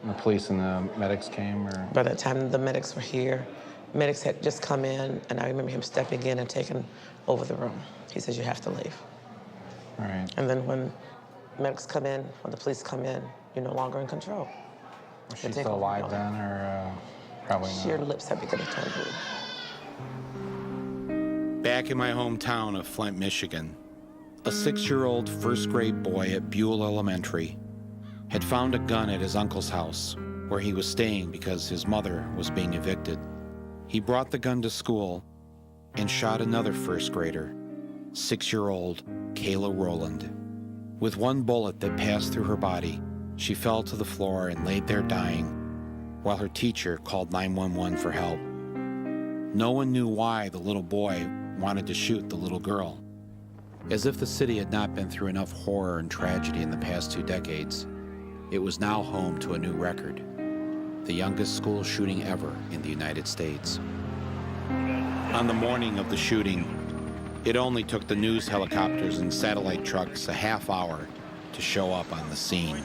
And the police and the medics came, or...? By the time the medics were here, medics had just come in, and I remember him stepping in and taking over the room. He says, you have to leave. All right. And then when medics come in, when the police come in, you're no longer in control. Was she still alive then, or probably not? Her lips had begun to turn blue. Back in my hometown of Flint, Michigan, a 6-year-old first-grade boy at Buell Elementary had found a gun at his uncle's house, where he was staying because his mother was being evicted. He brought the gun to school and shot another first-grader, 6-year-old Kayla Rowland. With one bullet that passed through her body, she fell to the floor and laid there dying, while her teacher called 911 for help. No one knew why the little boy wanted to shoot the little girl. As if the city had not been through enough horror and tragedy in the past 2 decades, it was now home to a new record, the youngest school shooting ever in the United States. On the morning of the shooting, it only took the news helicopters and satellite trucks a half hour to show up on the scene.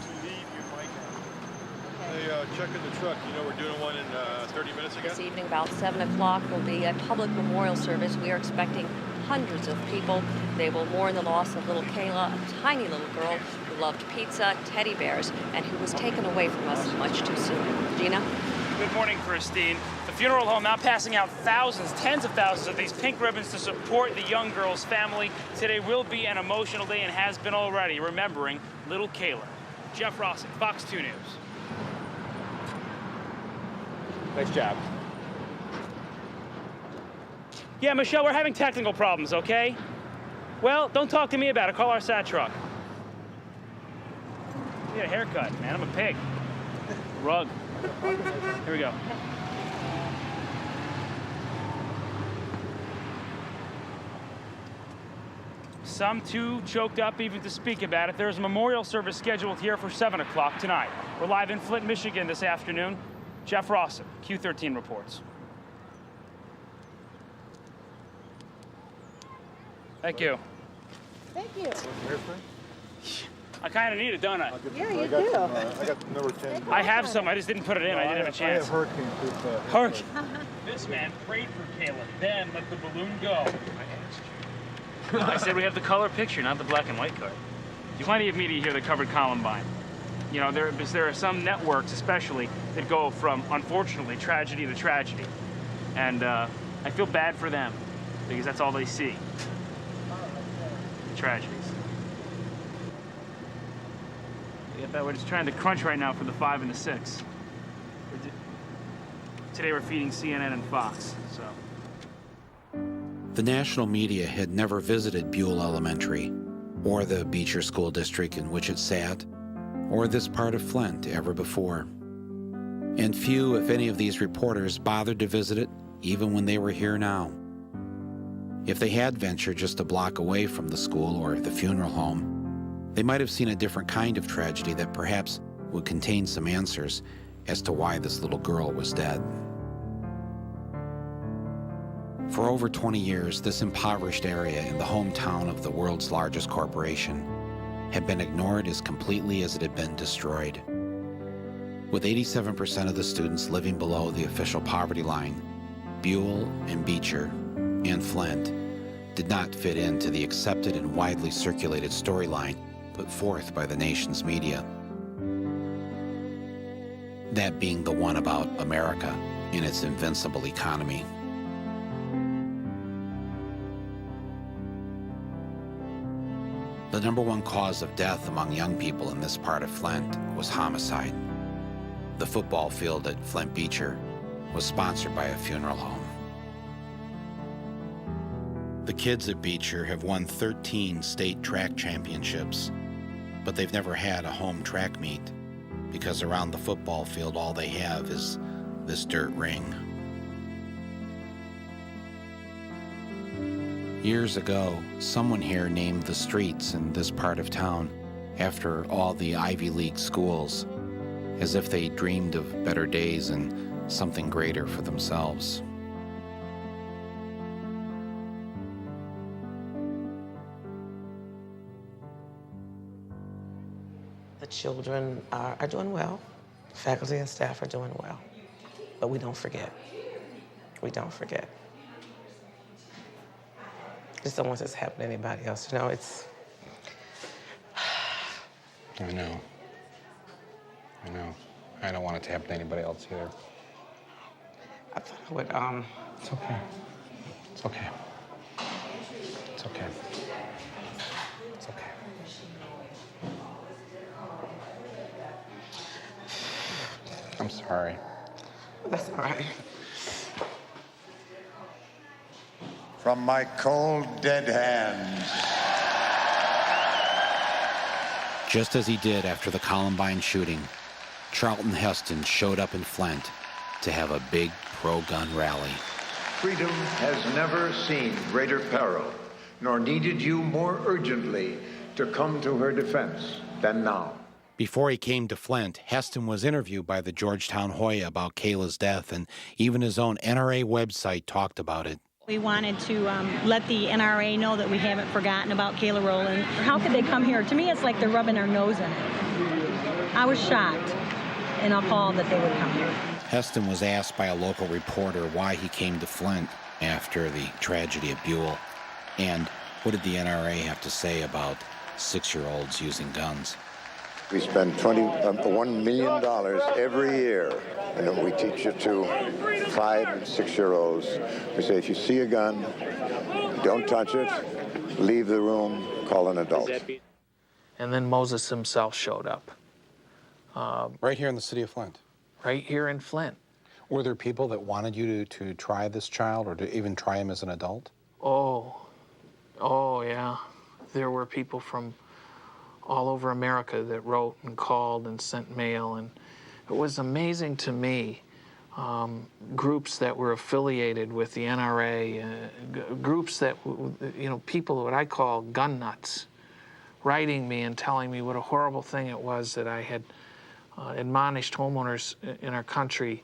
Check in the truck. You know we're doing one in 30 minutes again? This evening, about 7 o'clock, will be a public memorial service. We are expecting hundreds of people. They will mourn the loss of little Kayla, a tiny little girl who loved pizza, teddy bears, and who was taken away from us much too soon. Gina? Good morning, Christine. The funeral home now passing out thousands, tens of thousands of these pink ribbons to support the young girl's family. Today will be an emotional day and has been already, remembering little Kayla. Jeff Rossick, Fox 2 News. Nice job. Yeah, Michelle, we're having technical problems, okay? Well, don't talk to me about it. Call our SAT truck. Get a haircut, man. I'm a pig. Rug. Here we go. Some too choked up even to speak about it. There's a memorial service scheduled here for 7 o'clock tonight. We're live in Flint, Michigan this afternoon. Jeff Rawson, Q13 reports. Thank you. Thank you. I kind of need it, don't I? Yeah, you do. I got number 10. I have some. I just didn't put it in. I didn't have a chance. I have hurricane proof. Hurricane. This man prayed for Caleb, then let the balloon go. I said we have the color picture, not the black and white card. Plenty of media here that covered Columbine. You know, there are some networks, especially, that go from, unfortunately, tragedy to tragedy. And I feel bad for them, because that's all they see. The tragedies. Yeah, we're just trying to crunch right now for the 5 and the 6. Today we're feeding CNN and Fox, so. The national media had never visited Buell Elementary, or the Beecher School District in which it sat, or this part of Flint ever before. And few, if any, of these reporters bothered to visit it, even when they were here now. If they had ventured just a block away from the school or the funeral home, they might have seen a different kind of tragedy that perhaps would contain some answers as to why this little girl was dead. For over 20 years, this impoverished area in the hometown of the world's largest corporation had been ignored as completely as it had been destroyed. With 87% of the students living below the official poverty line, Buell and Beecher and Flint did not fit into the accepted and widely circulated storyline put forth by the nation's media. That being the one about America and its invincible economy. The number one cause of death among young people in this part of Flint was homicide. The football field at Flint Beecher was sponsored by a funeral home. The kids at Beecher have won 13 state track championships, but they've never had a home track meet because around the football field all they have is this dirt ring. Years ago, someone here named the streets in this part of town after all the Ivy League schools, as if they dreamed of better days and something greater for themselves. The children are doing well. Faculty and staff are doing well. But we don't forget. We don't forget. Just don't want this to happen to anybody else. You know, it's... I know. I don't want it to happen to anybody else either. I thought I would, It's okay. It's okay. It's okay. It's okay. I'm sorry. That's all right. From my cold, dead hands. Just as he did after the Columbine shooting, Charlton Heston showed up in Flint to have a big pro-gun rally. Freedom has never seen greater peril, nor needed you more urgently to come to her defense than now. Before he came to Flint, Heston was interviewed by the Georgetown Hoya about Kayla's death, and even his own NRA website talked about it. We wanted to let the NRA know that we haven't forgotten about Kayla Rowland. How could they come here? To me, it's like they're rubbing their nose in it. I was shocked and appalled that they would come here. Heston was asked by a local reporter why he came to Flint after the tragedy at Buell, and what did the NRA have to say about 6-year-olds using guns. We spend $1 million every year, and we teach it to 5 and 6-year-olds. We say, if you see a gun, don't touch it, leave the room, call an adult. And then Moses himself showed up. Right here in the city of Flint? Right here in Flint. Were there people that wanted you to try this child or to even try him as an adult? Oh, yeah. There were people from all over America that wrote and called and sent mail, and it was amazing to me. Groups that were affiliated with the NRA, groups that, people what I call gun nuts, writing me and telling me what a horrible thing it was that I had admonished homeowners in our country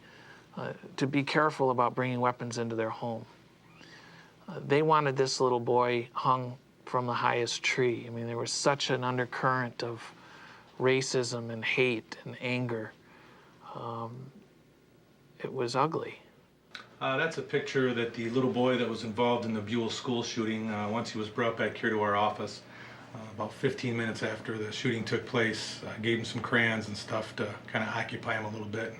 to be careful about bringing weapons into their home. They wanted this little boy hung from the highest tree. I mean, there was such an undercurrent of racism and hate and anger. It was ugly. That's a picture that the little boy that was involved in the Buell school shooting, once he was brought back here to our office, about 15 minutes after the shooting took place, I gave him some crayons and stuff to kind of occupy him a little bit.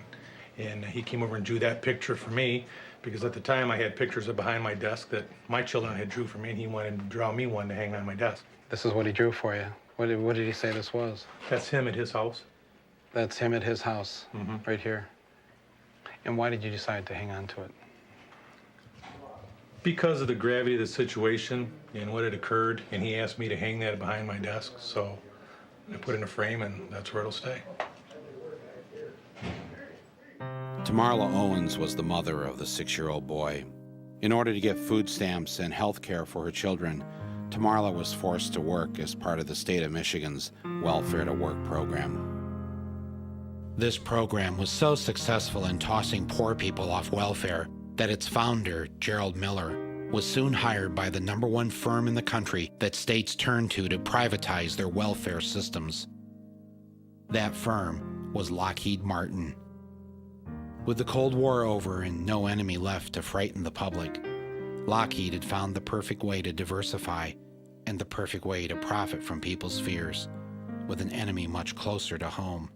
And he came over and drew that picture for me, because at the time I had pictures of behind my desk that my children had drew for me, and he wanted to draw me one to hang on my desk. This is what he drew for you. What did he say this was? That's him at his house. That's him at his house, right here. And why did you decide to hang on to it? Because of the gravity of the situation and what had occurred, and he asked me to hang that behind my desk, so I put it in a frame, and that's where it'll stay. Tamarla Owens was the mother of the 6-year-old boy. In order to get food stamps and health care for her children, Tamarla was forced to work as part of the state of Michigan's Welfare to Work program. This program was so successful in tossing poor people off welfare that its founder, Gerald Miller, was soon hired by the #1 firm in the country that states turn to privatize their welfare systems. That firm was Lockheed Martin. With the Cold War over and no enemy left to frighten the public, Lockheed had found the perfect way to diversify and the perfect way to profit from people's fears, with an enemy much closer to home.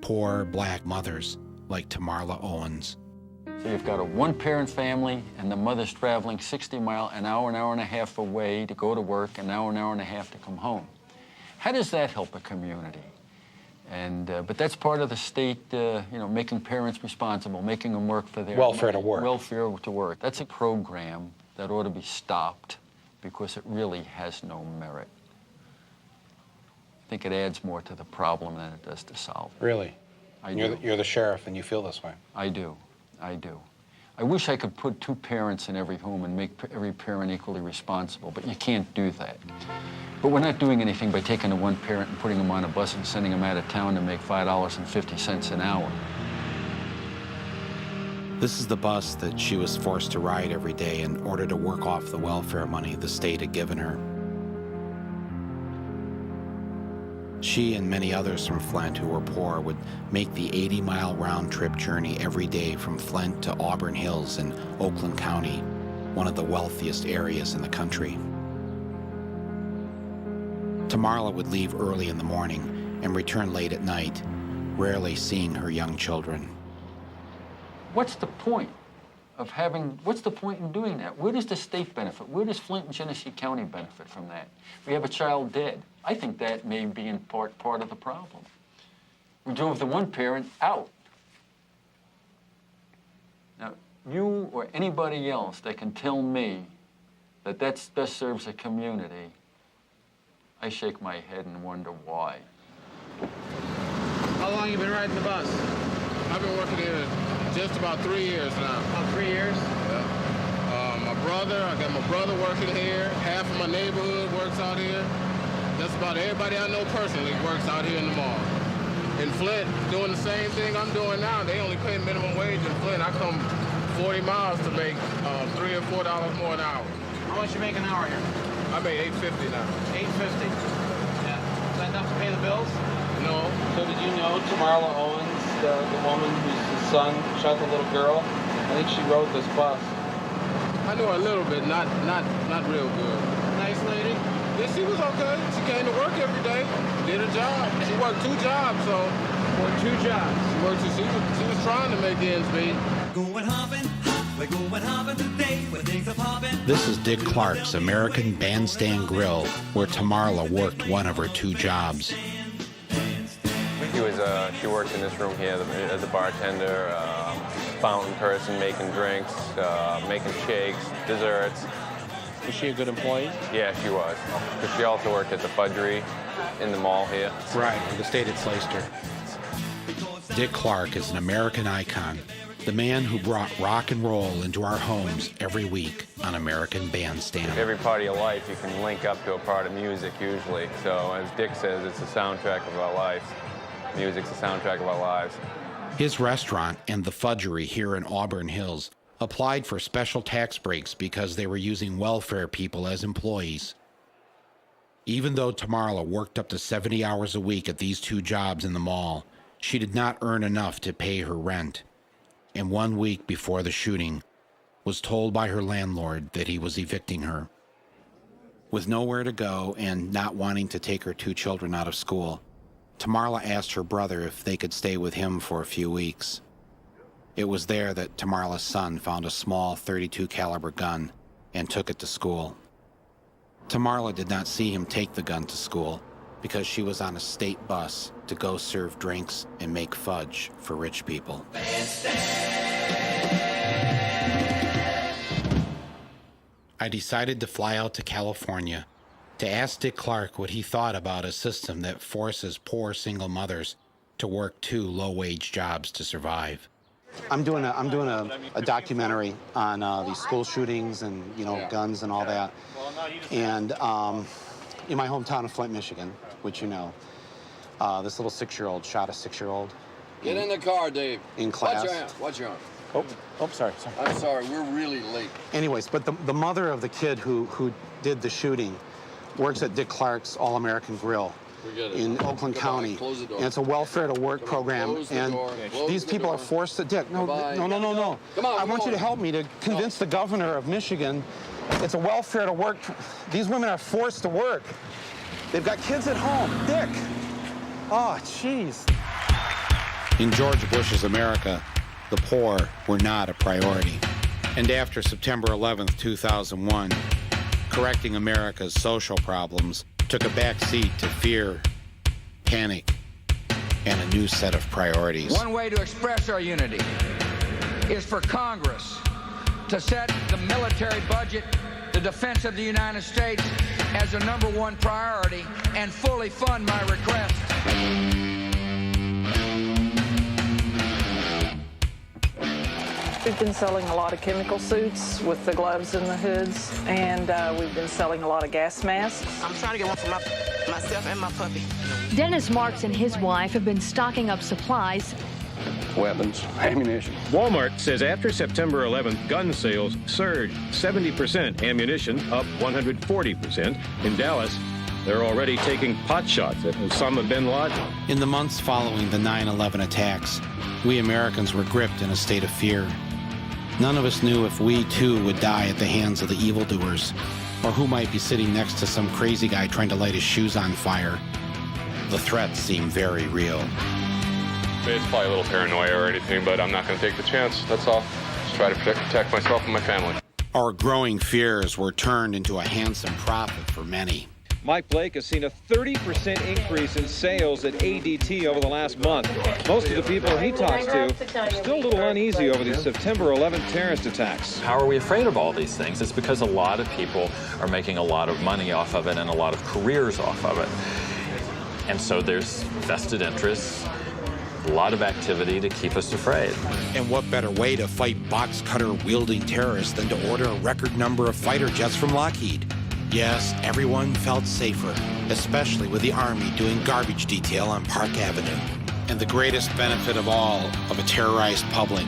Poor black mothers like Tamarla Owens. So you've got a one-parent family, and the mother's traveling 60 miles, an hour and a half away to go to work, an hour and a half to come home. How does that help a community? And but that's part of the state, making parents responsible, making them work for their welfare to work. Welfare to work. That's a program that ought to be stopped because it really has no merit. I think it adds more to the problem than it does to solve it. Really? I do. You're the sheriff, and you feel this way. I do. I wish I could put 2 parents in every home and make every parent equally responsible, but you can't do that. But we're not doing anything by taking the one parent and putting them on a bus and sending them out of town to make $5.50 an hour. This is the bus that she was forced to ride every day in order to work off the welfare money the state had given her. She and many others from Flint who were poor would make the 80-mile round-trip journey every day from Flint to Auburn Hills in Oakland County, one of the wealthiest areas in the country. Tamarla would leave early in the morning and return late at night, rarely seeing her young children. What's the point in doing that? Where does the state benefit? Where does Flint and Genesee County benefit from that? We have a child dead. I think that may be in part of the problem. We drove the one parent out. Now, you or anybody else that can tell me that that best serves a community, I shake my head and wonder why. How long have you been riding the bus? I've been working here just about 3 years now. About 3 years? Yeah. I got my brother working here. Half of my neighborhood works out here. Just about everybody I know personally works out here in the mall. In Flint, doing the same thing I'm doing now. They only pay minimum wage in Flint. I come 40 miles to make $3 or $4 more an hour. How much you make an hour here? I make $8.50 now. $8.50? Yeah. Is that enough to pay the bills? No. So did you know Tamarla Owens, the woman whose son shot the little girl? I think she rode this bus. I knew her a little bit, not real good. Nice lady? Yeah, she was okay. She came to work every day, did her job. She worked 2 jobs, so. Worked 2 jobs? She was trying to make ends meet. Going hopping, we're going hopping today, where things are popping. This is Dick Clark's American Bandstand Grill, where Tamarla worked one of her 2 jobs. She worked in this room here as a bartender. fountain person, making drinks, making shakes, desserts. Was she a good employee? Yeah, she was. But she also worked at the fudgery in the mall here. Right, the state had sliced her. Dick Clark is an American icon, the man who brought rock and roll into our homes every week on American Bandstand. Every part of your life, you can link up to a part of music usually. So as Dick says, it's the soundtrack of our lives. Music's the soundtrack of our lives. His restaurant and the fudgery here in Auburn Hills applied for special tax breaks because they were using welfare people as employees. Even though Tamarla worked up to 70 hours a week at these two jobs in the mall, she did not earn enough to pay her rent, and 1 week before the shooting, was told by her landlord that he was evicting her. With nowhere to go and not wanting to take her two children out of school, Tamarla asked her brother if they could stay with him for a few weeks. It was there that Tamarla's son found a small .32 caliber gun and took it to school. Tamarla did not see him take the gun to school because she was on a state bus to go serve drinks and make fudge for rich people. I decided to fly out to California to ask Dick Clark what he thought about a system that forces poor single mothers to work two low-wage jobs to survive. I'm doing a documentary on these school shootings and guns and all that. And in my hometown of Flint, Michigan, which this little 6-year-old shot a 6-year-old. Get in the car, Dave. In class. Watch your arm. Sorry. I'm sorry, we're really late. Anyways, but the mother of the kid who did the shooting works at Dick Clark's All-American Grill in Oakland County. Close the door. And it's a welfare-to-work program. And these people are forced to... Dick, no. Come on, I want you to help me to convince the governor of Michigan it's a welfare-to-work... These women are forced to work. They've got kids at home. Dick! Oh, jeez. In George Bush's America, the poor were not a priority. And after September 11th, 2001, correcting America's social problems took a back seat to fear, panic, and a new set of priorities. One way to express our unity is for Congress to set the military budget, the defense of the United States, as a #1 priority and fully fund my request. We've been selling a lot of chemical suits with the gloves and the hoods, and we've been selling a lot of gas masks. I'm trying to get one for myself and my puppy. Dennis Marks and his wife have been stocking up supplies. Weapons, ammunition. Walmart says after September 11th, gun sales surged 70%, ammunition up 140%. In Dallas, they're already taking pot shots at Osama bin Laden. In the months following the 9/11 attacks, we Americans were gripped in a state of fear. None of us knew if we, too, would die at the hands of the evildoers, or who might be sitting next to some crazy guy trying to light his shoes on fire. The threat seemed very real. It's probably a little paranoia or anything, but I'm not going to take the chance. That's all. Just try to protect myself and my family. Our growing fears were turned into a handsome profit for many. Mike Blake has seen a 30% increase in sales at ADT over the last month. Most of the people he talks to are still a little uneasy over the September 11th terrorist attacks. How are we afraid of all these things? It's because a lot of people are making a lot of money off of it and a lot of careers off of it. And so there's vested interests, a lot of activity to keep us afraid. And what better way to fight box cutter wielding terrorists than to order a record number of fighter jets from Lockheed? Yes, everyone felt safer, especially with the Army doing garbage detail on Park Avenue. And the greatest benefit of all of a terrorized public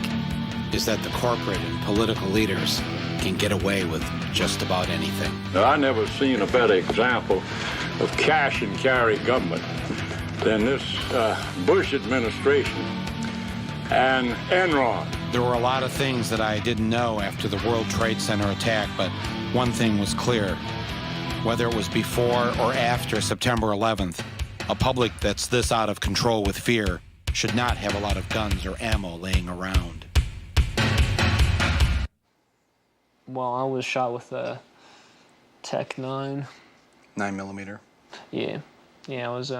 is that the corporate and political leaders can get away with just about anything. Now, I never seen a better example of cash and carry government than this Bush administration and Enron. There were a lot of things that I didn't know after the World Trade Center attack, but one thing was clear. Whether it was before or after September 11th, a public that's this out of control with fear should not have a lot of guns or ammo laying around. Well, I was shot with a Tech 9. 9mm? Yeah. Yeah, it was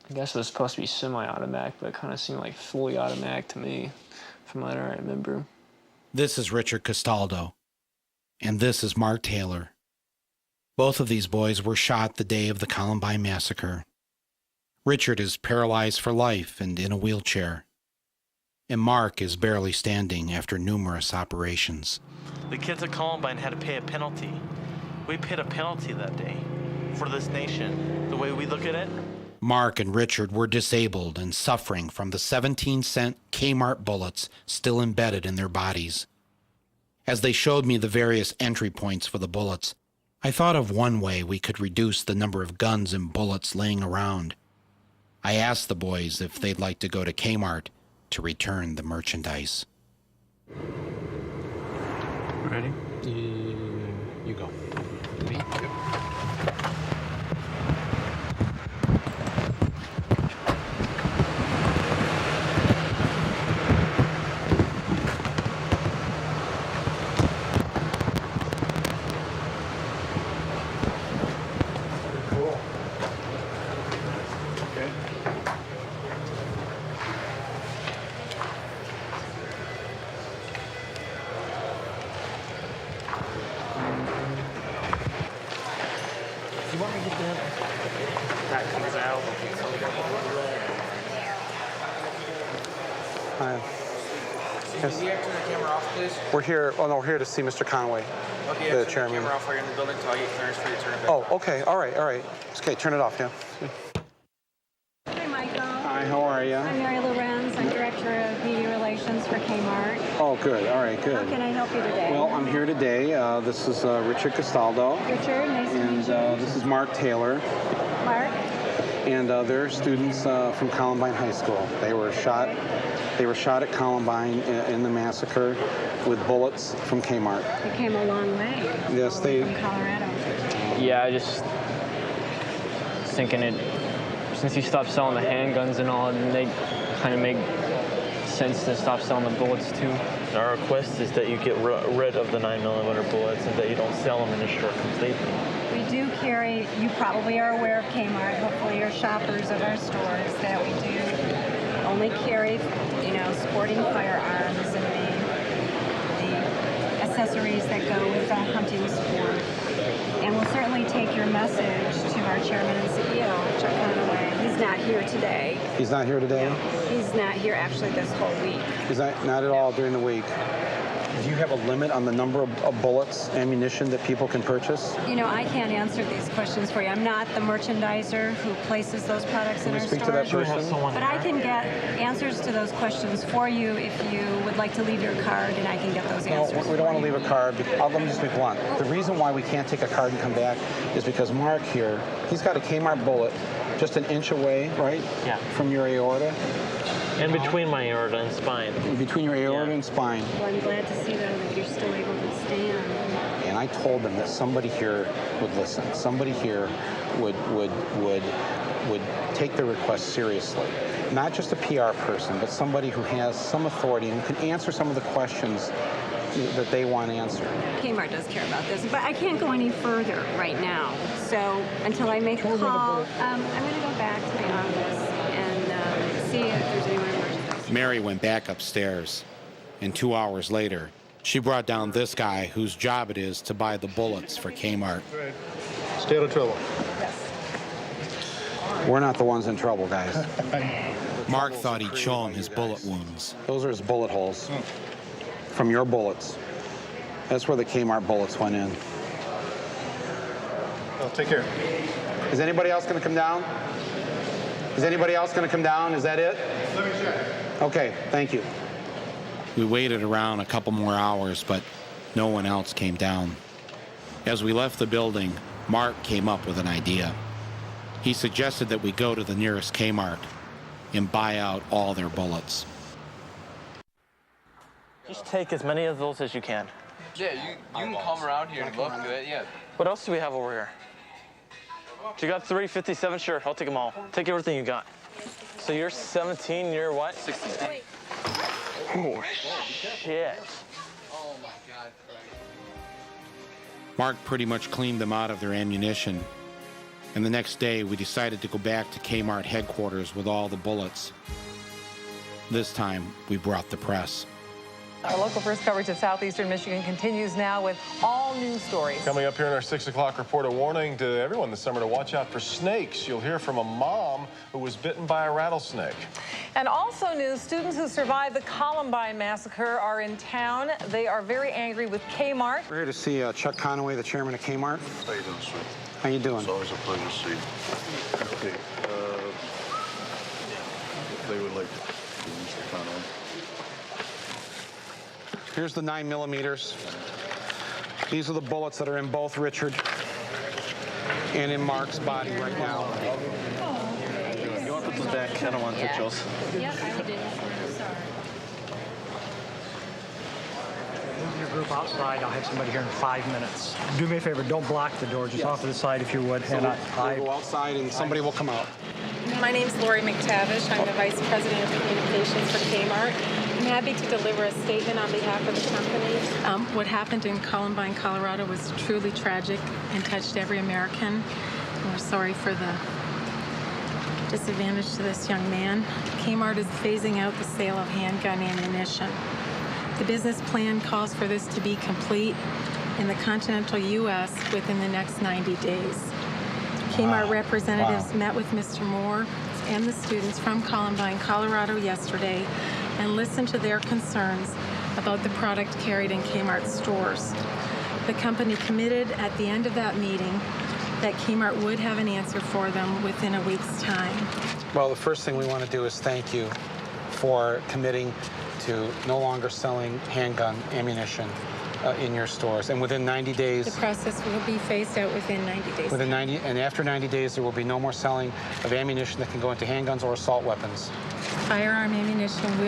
I guess it was supposed to be semi-automatic, but it kind of seemed like fully automatic to me, from what I remember. This is Richard Castaldo, and this is Mark Taylor. Both of these boys were shot the day of the Columbine massacre. Richard is paralyzed for life and in a wheelchair, and Mark is barely standing after numerous operations. The kids at Columbine had to pay a penalty. We paid a penalty that day for this nation. The way we look at it, Mark and Richard were disabled and suffering from the 17-cent Kmart bullets still embedded in their bodies. As they showed me the various entry points for the bullets, I thought of one way we could reduce the number of guns and bullets laying around. I asked the boys if they'd like to go to Kmart to return the merchandise. Ready? You go. Me? Yep. You want me to get that comes out. Hi. Can you turn the camera off, please? We're here. Oh no, we're here to see Mr. Conway, Okay, the turn chairman. the camera off while you're in the building until I get clearance for you to turn it back. Oh, okay. All right. Okay, turn it off. Yeah. Hi, Michael. Hi. How are you? I'm Mary Lorenz. I'm Director of Media Relations for Kmart. Oh, good. All right. Good. How can I help you today? Well, I'm here today. This is Richard Castaldo. Richard, nice to meet you. And this is Mark Taylor. Mark? And they're students from Columbine High School. They were shot at Columbine in the massacre with bullets from Kmart. You came a long way. Yes, they. From Colorado. Yeah, I just thinking it, since you stopped selling the handguns and all, and they kind of make sense to stop selling the bullets too. our request is that you get rid of the 9mm bullets and that you don't sell them in a store completely. We do carry, you probably are aware of Kmart, hopefully you're shoppers of our stores, that we do only carry, sporting firearms and the accessories that go with the hunting sport. And we'll certainly take your message to our chairman and CEO, Chuck Conaway. He's not here today. He's not here today? He's not here actually this whole week. He's not at all during the week. Do you have a limit on the number of bullets, ammunition that people can purchase? I can't answer these questions for you. I'm not the merchandiser who places those products in our stores. Can we speak to that person? But I can get answers to those questions for you if you would like to leave your card, and I can get those answers. No, we don't want to leave a card. Let me just be blunt. The reason why we can't take a card and come back is because Mark here, he's got a Kmart bullet just an inch away, right? Yeah. From your aorta. In between my aorta and spine. In between your aorta and spine. Well, I'm glad to see, though, that you're still able to stand. And I told them that somebody here would listen. Somebody here would take the request seriously. Not just a PR person, but somebody who has some authority and can answer some of the questions that they want answered. Kmart does care about this, but I can't go any further right now. So until I make a call, I'm going to go back to the office and see if there's anyone in merchandise. Mary went back upstairs, and 2 hours later, she brought down this guy whose job it is to buy the bullets for Kmart. Stay out of trouble. Yes. We're not the ones in trouble, guys. Mark thought he'd show him his bullet wounds. Those are his bullet holes from your bullets. That's where the Kmart bullets went in. Well, take care. Is anybody else going to come down? Is anybody else going to come down? Is that it? Let me check. Okay, thank you. We waited around a couple more hours, but no one else came down. As we left the building, Mark came up with an idea. He suggested that we go to the nearest Kmart and buy out all their bullets. Just take as many of those as you can. Yeah, you can come around here and look at it, yeah. What else do we have over here? You got 357, sure, I'll take them all. Take everything you got. So you're 17, you're what? 16. Oh, shit. Oh, my God, Craig. Mark pretty much cleaned them out of their ammunition. And the next day, we decided to go back to Kmart headquarters with all the bullets. This time, we brought the press. Our local first coverage of southeastern Michigan continues now with all news stories. Coming up here in our 6 o'clock report, a warning to everyone this summer to watch out for snakes. You'll hear from a mom who was bitten by a rattlesnake. And also news, students who survived the Columbine massacre are in town. They are very angry with Kmart. We're here to see Chuck Conaway, the chairman of Kmart. How you doing, sir? How you doing? It's always a pleasure to see you. Okay. They would like to see Mr. Conway. Here's the 9mm. These are the bullets that are in both Richard and in Mark's body right now. You want to put them back? I don't want to touch those. Yep, I would do. Sorry. Move your group outside. I'll have somebody here in 5 minutes. Do me a favor. Don't block the door. Just off to the side if you would. So we'll go outside and somebody will come out. My name's Lori McTavish. I'm the Vice President of Communications for Kmart. I'm happy to deliver a statement on behalf of the company. What happened in Columbine, Colorado was truly tragic and touched every American. We're sorry for the disadvantage to this young man. Kmart is phasing out the sale of handgun ammunition. The business plan calls for this to be complete in the continental U.S. within the next 90 days. Kmart representatives met with Mr. Moore and the students from Columbine, Colorado yesterday and listened to their concerns about the product carried in Kmart stores. The company committed at the end of that meeting that Kmart would have an answer for them within a week's time. Well, the first thing we want to do is thank you for committing to no longer selling handgun ammunition in your stores. And within 90 days... The process will be phased out within 90 days. Within 90, and after 90 days, there will be no more selling of ammunition that can go into handguns or assault weapons. Firearm ammunition we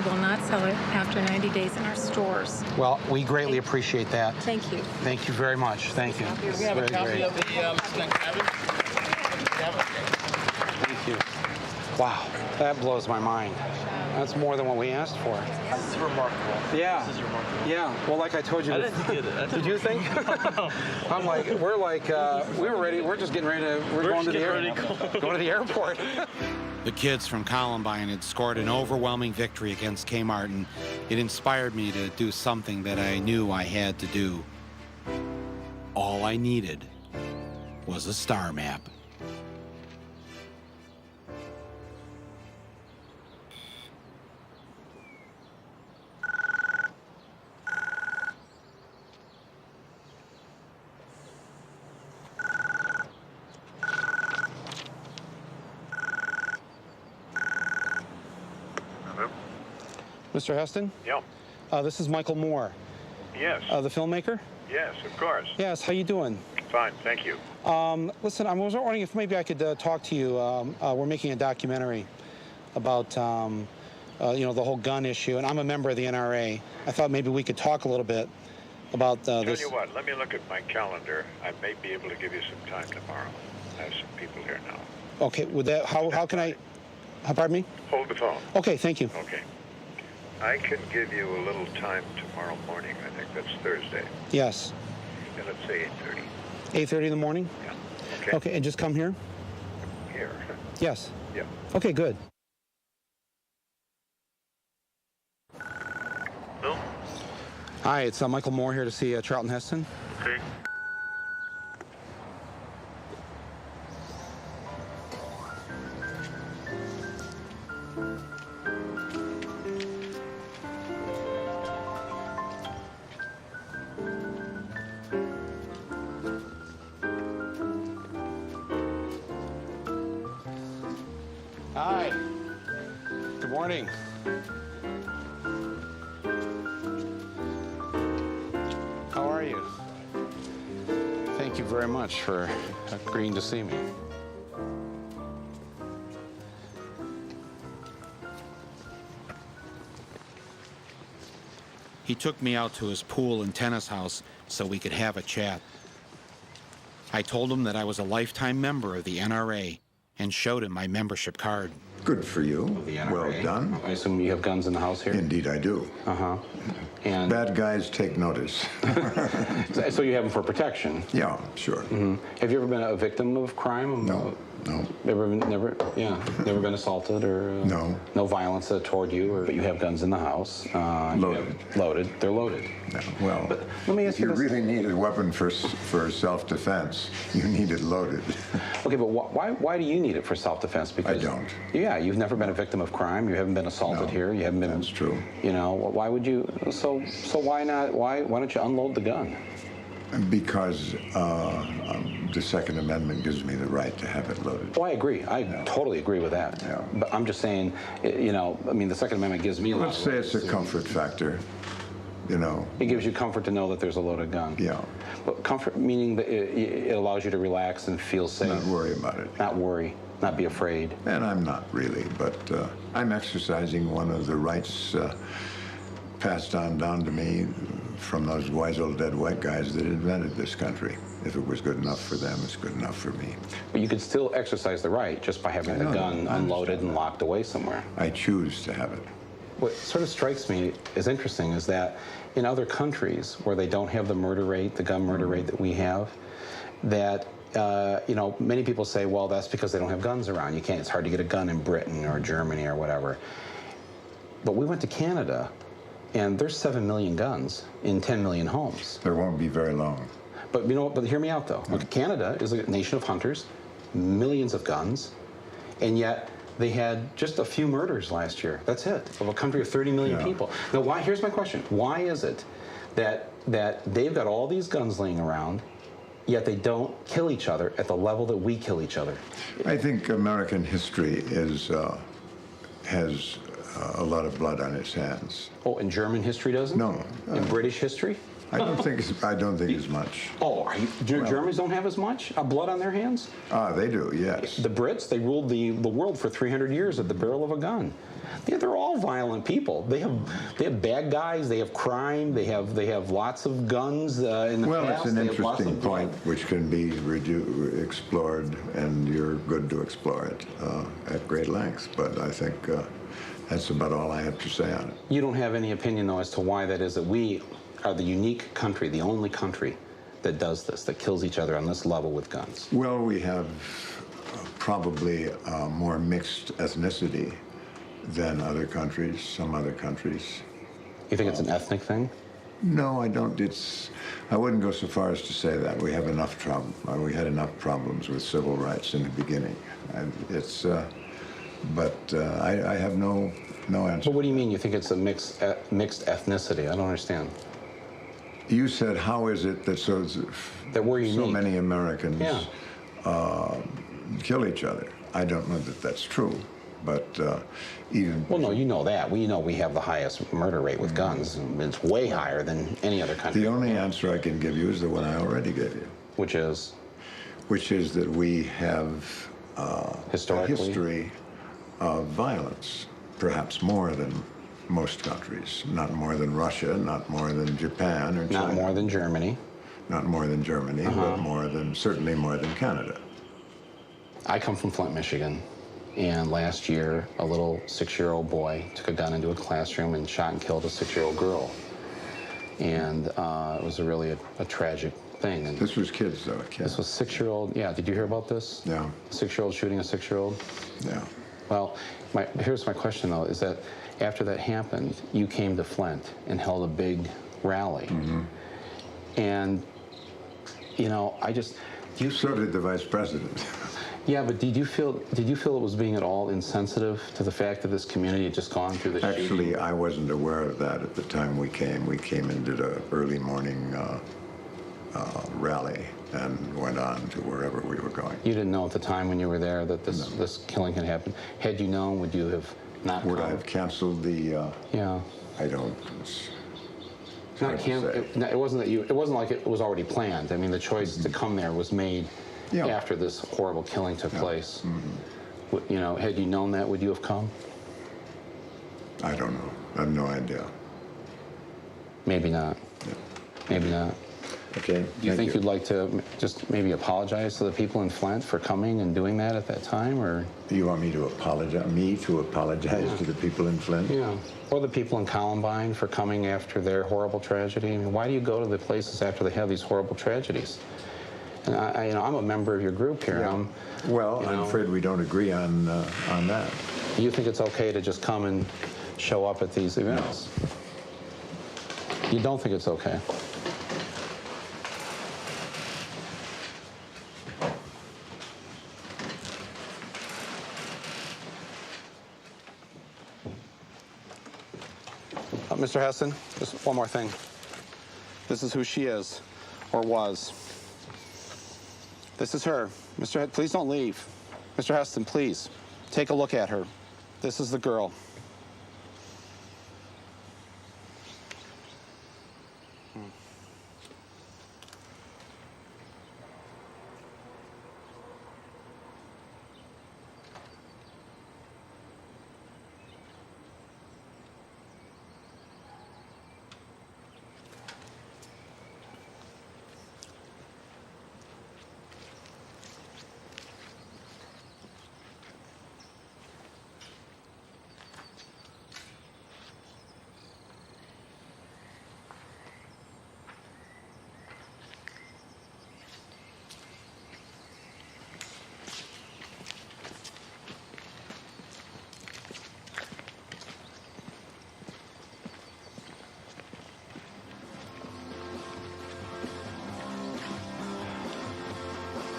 will not sell it after 90 days in our stores. Well, we greatly appreciate that. Thank you. Thank you very much. Thank you. Do we have a copy of the Thank you. Wow, that blows my mind. That's more than what we asked for. This is remarkable. Yeah. This is remarkable. Yeah. Well, like I told you. I didn't get it. Did you think? I'm like, we were ready. We're just getting ready to. We're going to the airport. Going to the airport. The kids from Columbine had scored an overwhelming victory against Kmart, and it inspired me to do something that I knew I had to do. All I needed was a star map. Mr. Heston? Yeah. This is Michael Moore. Yes. The filmmaker? Yes, of course. Yes, how you doing? Fine, thank you. Listen, I was wondering if maybe I could talk to you. We're making a documentary about, the whole gun issue, and I'm a member of the NRA. I thought maybe we could talk a little bit about this. Tell you what, let me look at my calendar. I may be able to give you some time tomorrow. I have some people here now. Okay, would that, how can I, pardon me? Hold the phone. Okay, thank you. Okay. I can give you a little time tomorrow morning. I think that's Thursday. Yes. And let's say 8:30. 8:30 in the morning? Yeah. Okay. Okay, and just come here? Here. Yes. Yeah. Okay, good. Hello? Hi, it's Michael Moore here to see Charlton Heston. Okay. Hi. Good morning. How are you? Thank you very much for agreeing to see me. He took me out to his pool and tennis house so we could have a chat. I told him that I was a lifetime member of the NRA and showed him my membership card. Good for you. Well done. I assume you have guns in the house here? Indeed, I do. Uh-huh. And bad guys take notice. So you have them for protection? Yeah, sure. Mm-hmm. Have you ever been a victim of crime? No. No. Never been assaulted or no violence toward you, but you have guns in the house. Loaded. Loaded. They're loaded. No. Well, but let me ask you this. Really need a weapon for self-defense. You need it loaded. Okay, but why do you need it for self-defense? Because I don't. Yeah, you've never been a victim of crime. You haven't been assaulted here. You haven't been. That's true. You know, why would you? So why not? Why don't you unload the gun? Because the Second Amendment gives me the right to have it loaded. Oh, I agree. I totally agree with that. Yeah. But I'm just saying, you know, I mean, the Second Amendment gives me. Let's say it's a comfort factor. You know. It gives you comfort to know that there's a loaded gun. Yeah. But comfort meaning that it allows you to relax and feel safe. Not worry about it. Not worry. Not be afraid. And I'm not really, but I'm exercising one of the rights passed on down to me from those wise old dead white guys that invented this country. If it was good enough for them, it's good enough for me. But you could still exercise the right just by having the gun unloaded and locked away somewhere. I choose to have it. What sort of strikes me as interesting is that in other countries where they don't have the murder rate, the gun murder rate that we have, that you know, many people say, well, that's because they don't have guns around. It's hard to get a gun in Britain or Germany or whatever. But we went to Canada, and there's 7 million guns in 10 million homes. There won't be very long. But you know, but hear me out though. Okay, Canada is a nation of hunters, millions of guns, and yet they had just a few murders last year. That's it, of a country of 30 million people. Now, here's my question. Why is it that they've got all these guns laying around, yet they don't kill each other at the level that we kill each other? I think American history has a lot of blood on its hands. Oh, and German history doesn't? No. And British history? I don't think as much. Oh, Germans don't have as much blood on their hands? They do, yes. The Brits, they ruled the world for 300 years at the barrel of a gun. They're all violent people. They have bad guys. They have crime. They have lots of guns in the past. Well, it's an interesting point which can be explored, and you're good to explore it at great length. But I think that's about all I have to say on it. You don't have any opinion, though, as to why that is that we are the unique country, the only country that does this, that kills each other on this level with guns? Well, we have probably a more mixed ethnicity than other countries, some other countries. You think it's an ethnic thing? No, I don't. I wouldn't go so far as to say that. We have enough we had enough problems with civil rights in the beginning. I have no answer. But what do you mean you think it's a mixed ethnicity? I don't understand. You said, how is it that so many Americans kill each other? I don't know that that's true, but even... Well, no, you know that. We know we have the highest murder rate with guns. It's way higher than any other country. The only answer I can give you is the one I already gave you. Which is? Which is that we have a history of violence, perhaps more than most countries. Not more than Russia, not more than Japan or China. Not more than Germany. Not more than Germany, but certainly more than Canada. I come from Flint, Michigan, and last year a little 6-year-old boy took a gun into a classroom and shot and killed a 6-year-old girl. And it was really a tragic thing. And this was kids, though. This was 6-year-old. Yeah, did you hear about this? Yeah. 6-year-old shooting a 6-year-old? Yeah. Well, here's my question, though, is that after that happened, you came to Flint and held a big rally. Mm-hmm. And, you know, So did the vice president. Yeah, but did you feel it was being at all insensitive to the fact that this community had just gone through the Actually, I wasn't aware of that at the time we came. We came and did an early morning rally and went on to wherever we were going. You didn't know at the time when you were there that this killing had happened? Had you known, would you have not Would I have canceled the... Yeah. I don't... It wasn't like it was already planned. I mean, the choice to come there was made after this horrible killing took place. Mm-hmm. You know, had you known that, would you have come? I don't know. I have no idea. Maybe not. Yeah. Maybe not. Okay. Do you think you'd like to just maybe apologize to the people in Flint for coming and doing that at that time, or? You want me to apologize? Me to apologize to the people in Flint? Yeah. Or the people in Columbine for coming after their horrible tragedy? I mean, why do you go to the places after they have these horrible tragedies? And I'm a member of your group here. Yeah. Well, I'm afraid we don't agree on that. You think it's okay to just come and show up at these events? No. You don't think it's okay? Mr. Heston, just one more thing. This is who she is, or was. This is her. Mr. Heston, please don't leave. Mr. Heston, please, take a look at her. This is the girl.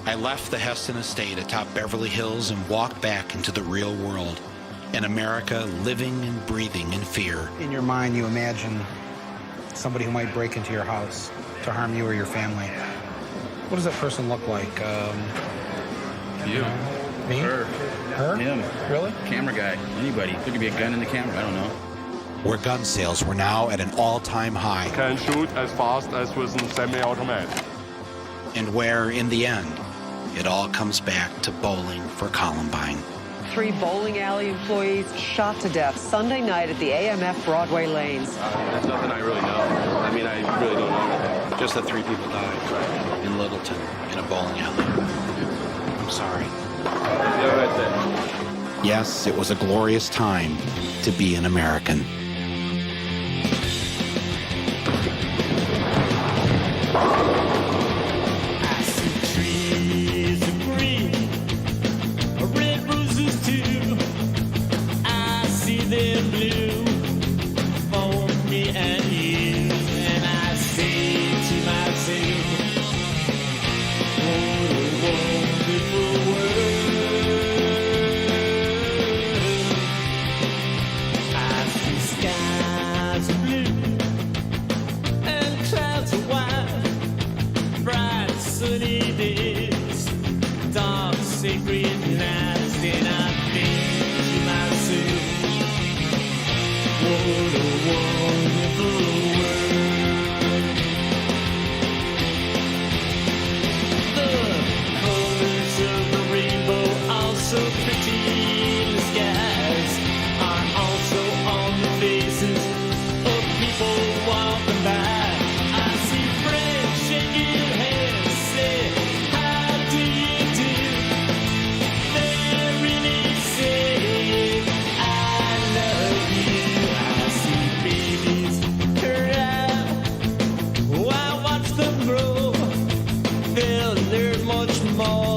I left the Heston estate atop Beverly Hills and walked back into the real world. An America living and breathing in fear. In your mind, you imagine somebody who might break into your house to harm you or your family. What does that person look like? You. Me? Her. Her? Him. Really? Camera guy. Anybody. There could be a gun in the camera. I don't know. Where gun sales were now at an all-time high. Can shoot as fast as with a semi-automatic. And where, in the end, it all comes back to bowling for Columbine. 3 bowling alley employees shot to death Sunday night at the AMF Broadway lanes. There's nothing I really know. I mean, I really don't know anything. Just that 3 people died in Littleton in a bowling alley. I'm sorry. Yeah, that's it. Yes, it was a glorious time to be an American. More